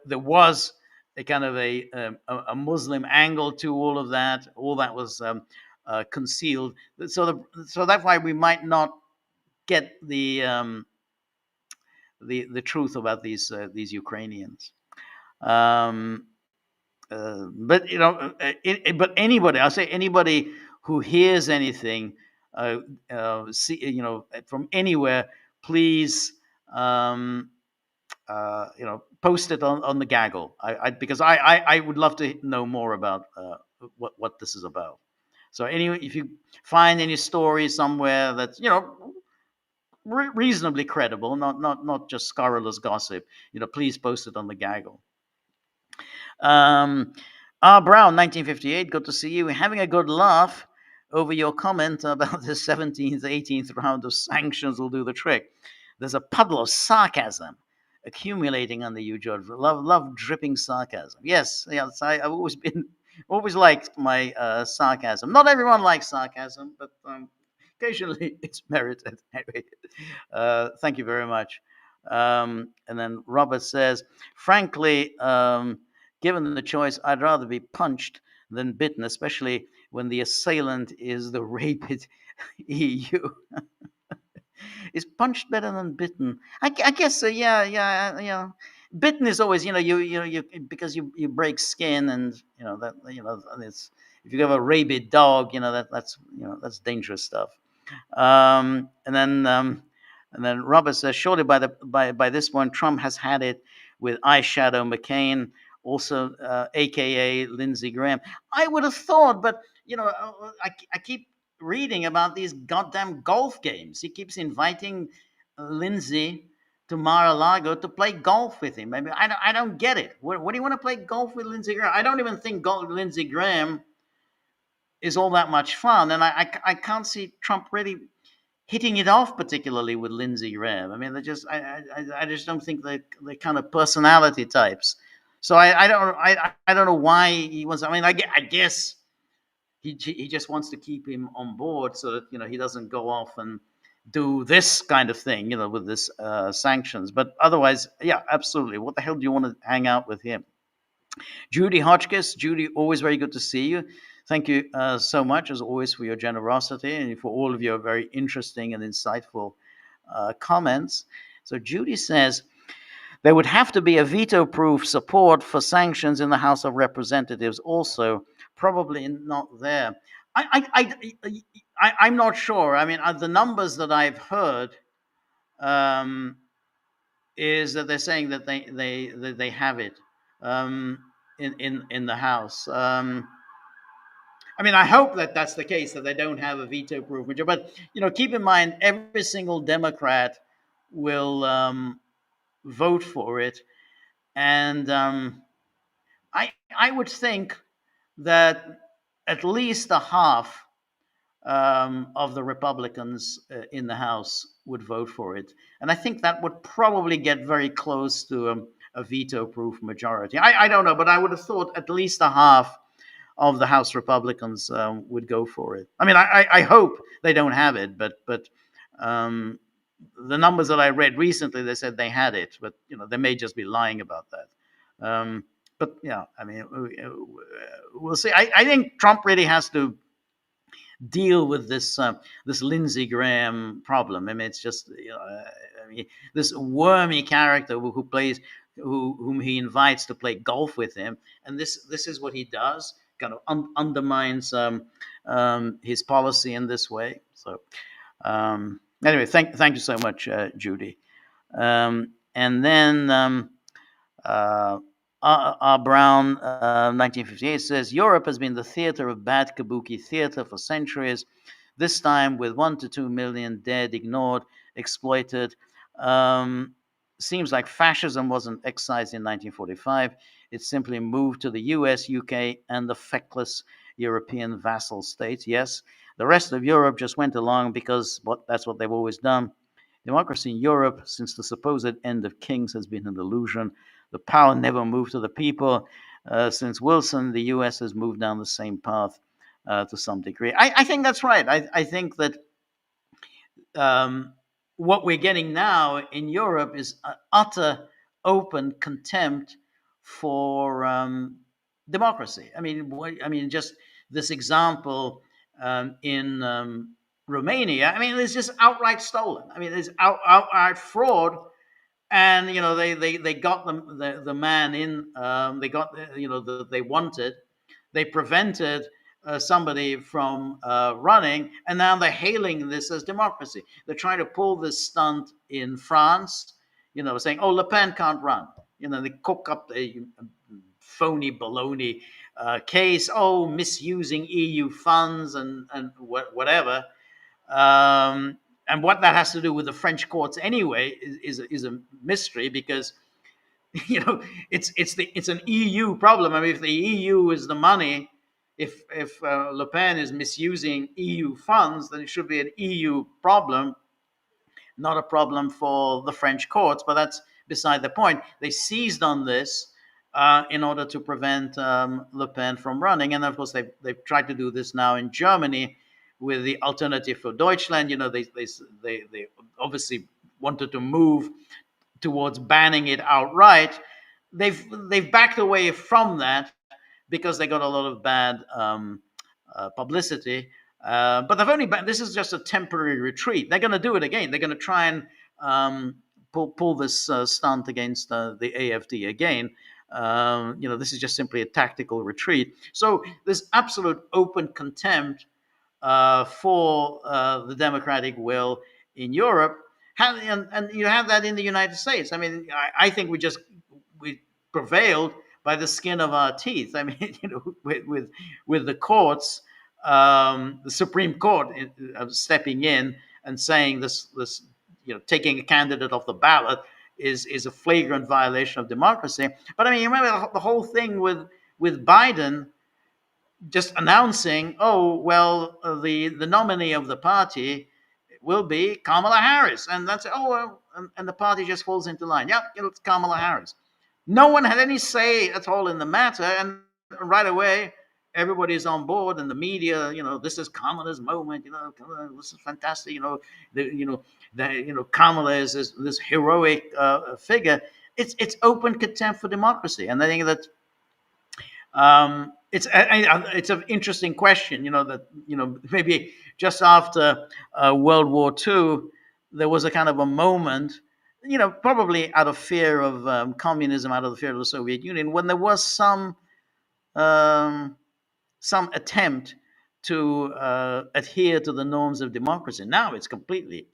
there was a kind of a Muslim angle to all that was concealed. So that's why we might not get the truth about these Ukrainians. Um, but but anybody, I'll say anybody who hears anything, from anywhere, please, post it on the Gaggle. Because I would love to know more about what this is about. So anyway, if you find any story somewhere that's reasonably credible, not just scurrilous gossip, please post it on the Gaggle. R. Brown, 1958, good to see you. We're having a good laugh over your comment about the 17th, 18th round of sanctions will do the trick. There's a puddle of sarcasm accumulating under you, George. Love dripping sarcasm. Yes, I've always liked my sarcasm. Not everyone likes sarcasm, but occasionally it's merited. Anyway, thank you very much. And then Robert says, frankly, given the choice, I'd rather be punched than bitten, especially when the assailant is the rabid EU. Is punched better than bitten? I guess so. Yeah. Bitten is always, you because you break skin, and that it's, if you have a rabid dog, that's dangerous stuff. And then Robert says, surely by this point, Trump has had it with eyeshadow McCain, also AKA Lindsey Graham. I would have thought, but I keep reading about these goddamn golf games. He keeps inviting Lindsey to Mar-a-Lago to play golf with him. Maybe I don't get it. What do you want to play golf with Lindsey Graham? I don't even think Lindsey Graham is all that much fun, and I can't see Trump really hitting it off particularly with Lindsey Graham. I mean, I just don't think they're kind of personality types. So I don't know why he wants. I mean, I guess he just wants to keep him on board so that he doesn't go off and do this kind of thing, with this sanctions. But otherwise, yeah, absolutely. What the hell do you want to hang out with him? Judy Hotchkiss, Judy, always very good to see you. Thank you so much, as always, for your generosity and for all of your very interesting and insightful comments. So Judy says, there would have to be a veto-proof support for sanctions in the House of Representatives also, probably not there. I'm not sure. I mean, the numbers that I've heard is that they're saying that they have it in the House. I mean, I hope that that's the case, that they don't have a veto-proof majority. But keep in mind, every single Democrat will vote for it, and I would think that at least a half of the Republicans in the House would vote for it, and I think that would probably get very close to a veto-proof majority. I don't know, but I would have thought at least a half of the House Republicans would go for it. I mean, I hope they don't have it, but the numbers that I read recently, they said they had it, but they may just be lying about that. But yeah, I mean, we'll see. I think Trump really has to deal with this Lindsey Graham problem. I mean, it's just this wormy character whom he invites to play golf with him, and this is what he does. Kind of undermines his policy in this way. So anyway, thank you so much, Judy. And then R. Brown, 1958, says, Europe has been the theater of bad kabuki theater for centuries, this time with 1 to 2 million dead, ignored, exploited. Seems like fascism wasn't excised in 1945. It simply moved to the US, UK, and the feckless European vassal states. Yes, the rest of Europe just went along because that's what they've always done. Democracy in Europe, since the supposed end of kings, has been an illusion. The power never moved to the people. Since Wilson, the US has moved down the same path to some degree. I think that's right. I think that um, what we're getting now in Europe is an utter open contempt for democracy. I mean, just this example in Romania. I mean, it's just outright stolen. I mean, it's outright fraud. And they got the man in. They got they wanted. They prevented somebody from running, and now they're hailing this as democracy. They're trying to pull this stunt in France, saying, "Oh, Le Pen can't run." They cook up a phony baloney case. Oh, misusing EU funds and whatever. And what that has to do with the French courts anyway is a mystery, because it's an EU problem. I mean, if the EU is the money, if Le Pen is misusing EU funds, then it should be an EU problem, not a problem for the French courts. But that's beside the point. They seized on this in order to prevent Le Pen from running, and of course they've tried to do this now in Germany with the Alternative for Deutschland. They obviously wanted to move towards banning it outright. They've backed away from that because they got a lot of bad publicity. But they've only this is just a temporary retreat. They're going to do it again. They're going to try and pull this stunt against the AfD again. This is just simply a tactical retreat. So there's absolute open contempt for the democratic will in Europe. And you have that in the United States. I mean, I think we prevailed by the skin of our teeth. I mean, with the courts, the Supreme Court stepping in and saying this, taking a candidate off the ballot is a flagrant violation of democracy. But I mean, you remember the whole thing with Biden just announcing, oh well, the nominee of the party will be Kamala Harris, and that's and the party just falls into line. Yep, it's Kamala Harris. No one had any say at all in the matter, and right away everybody's on board, and the media, this is Kamala's moment. This is fantastic. Kamala is this heroic figure. It's open contempt for democracy, and I think that it's an interesting question. Maybe just after World War II, there was a kind of a moment, probably out of fear of communism, out of the fear of the Soviet Union, when there was some attempt to adhere to the norms of democracy. Now it's completely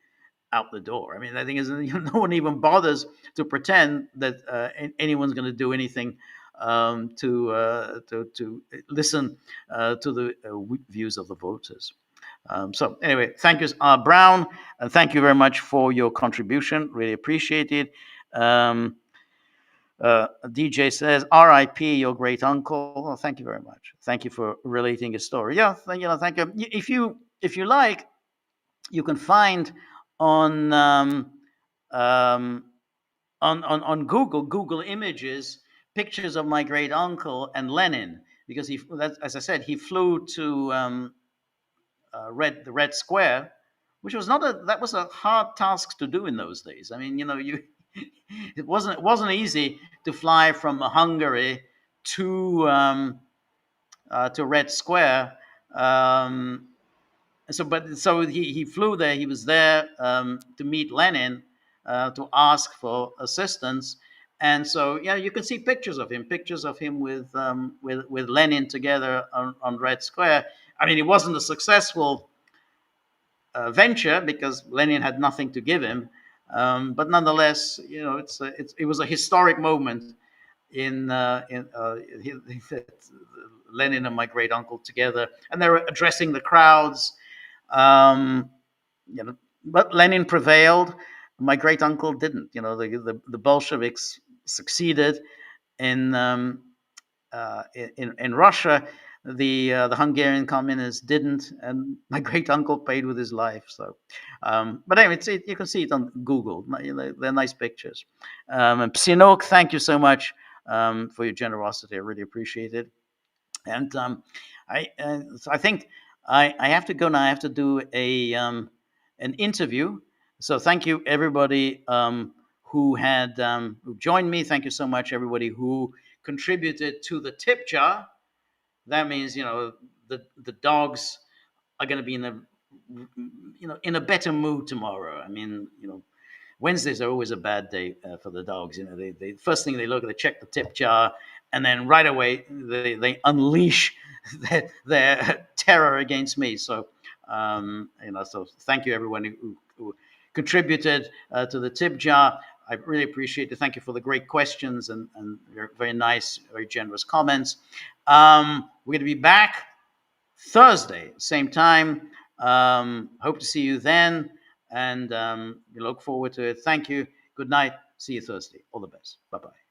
out the door. I mean, I think no one even bothers to pretend that anyone's going to do anything to listen to the views of the voters. So anyway, thank you, Brown, and thank you very much for your contribution. Really appreciate it. DJ says, "R.I.P. your great uncle." Well, thank you very much. Thank you for relating a story. Yeah, thank you. If you like, you can find on on Google Images pictures of my great uncle and Lenin, because as I said, he flew to the Red Square, which was that was a hard task to do in those days. I mean, it wasn't easy to fly from Hungary to Red Square. So he flew there. He was there to meet Lenin, to ask for assistance. And so, you can see pictures of him with Lenin together on Red Square. I mean, it wasn't a successful venture because Lenin had nothing to give him, but nonetheless, it was a historic moment in Lenin and my great uncle together, and they were addressing the crowds. But Lenin prevailed. My great uncle didn't. The Bolsheviks succeeded in Russia. The Hungarian communists didn't, and my great uncle paid with his life. So, but anyway, you can see it on Google. They're nice pictures. And Psinok, thank you so much for your generosity. I really appreciate it. And I think I have to go now. I have to do an interview. So thank you, everybody who joined me. Thank you so much, everybody who contributed to the tip jar. That means the dogs are going to be in a better mood tomorrow. I mean, Wednesdays are always a bad day for the dogs. They first thing they look at, they check the tip jar, and then right away they unleash their terror against me. So so thank you everyone who contributed to the tip jar. I really appreciate it. Thank you for the great questions and very nice, very generous comments. We're going to be back Thursday, same time. Hope to see you then, and we look forward to it. Thank you. Good night. See you Thursday. All the best. Bye bye.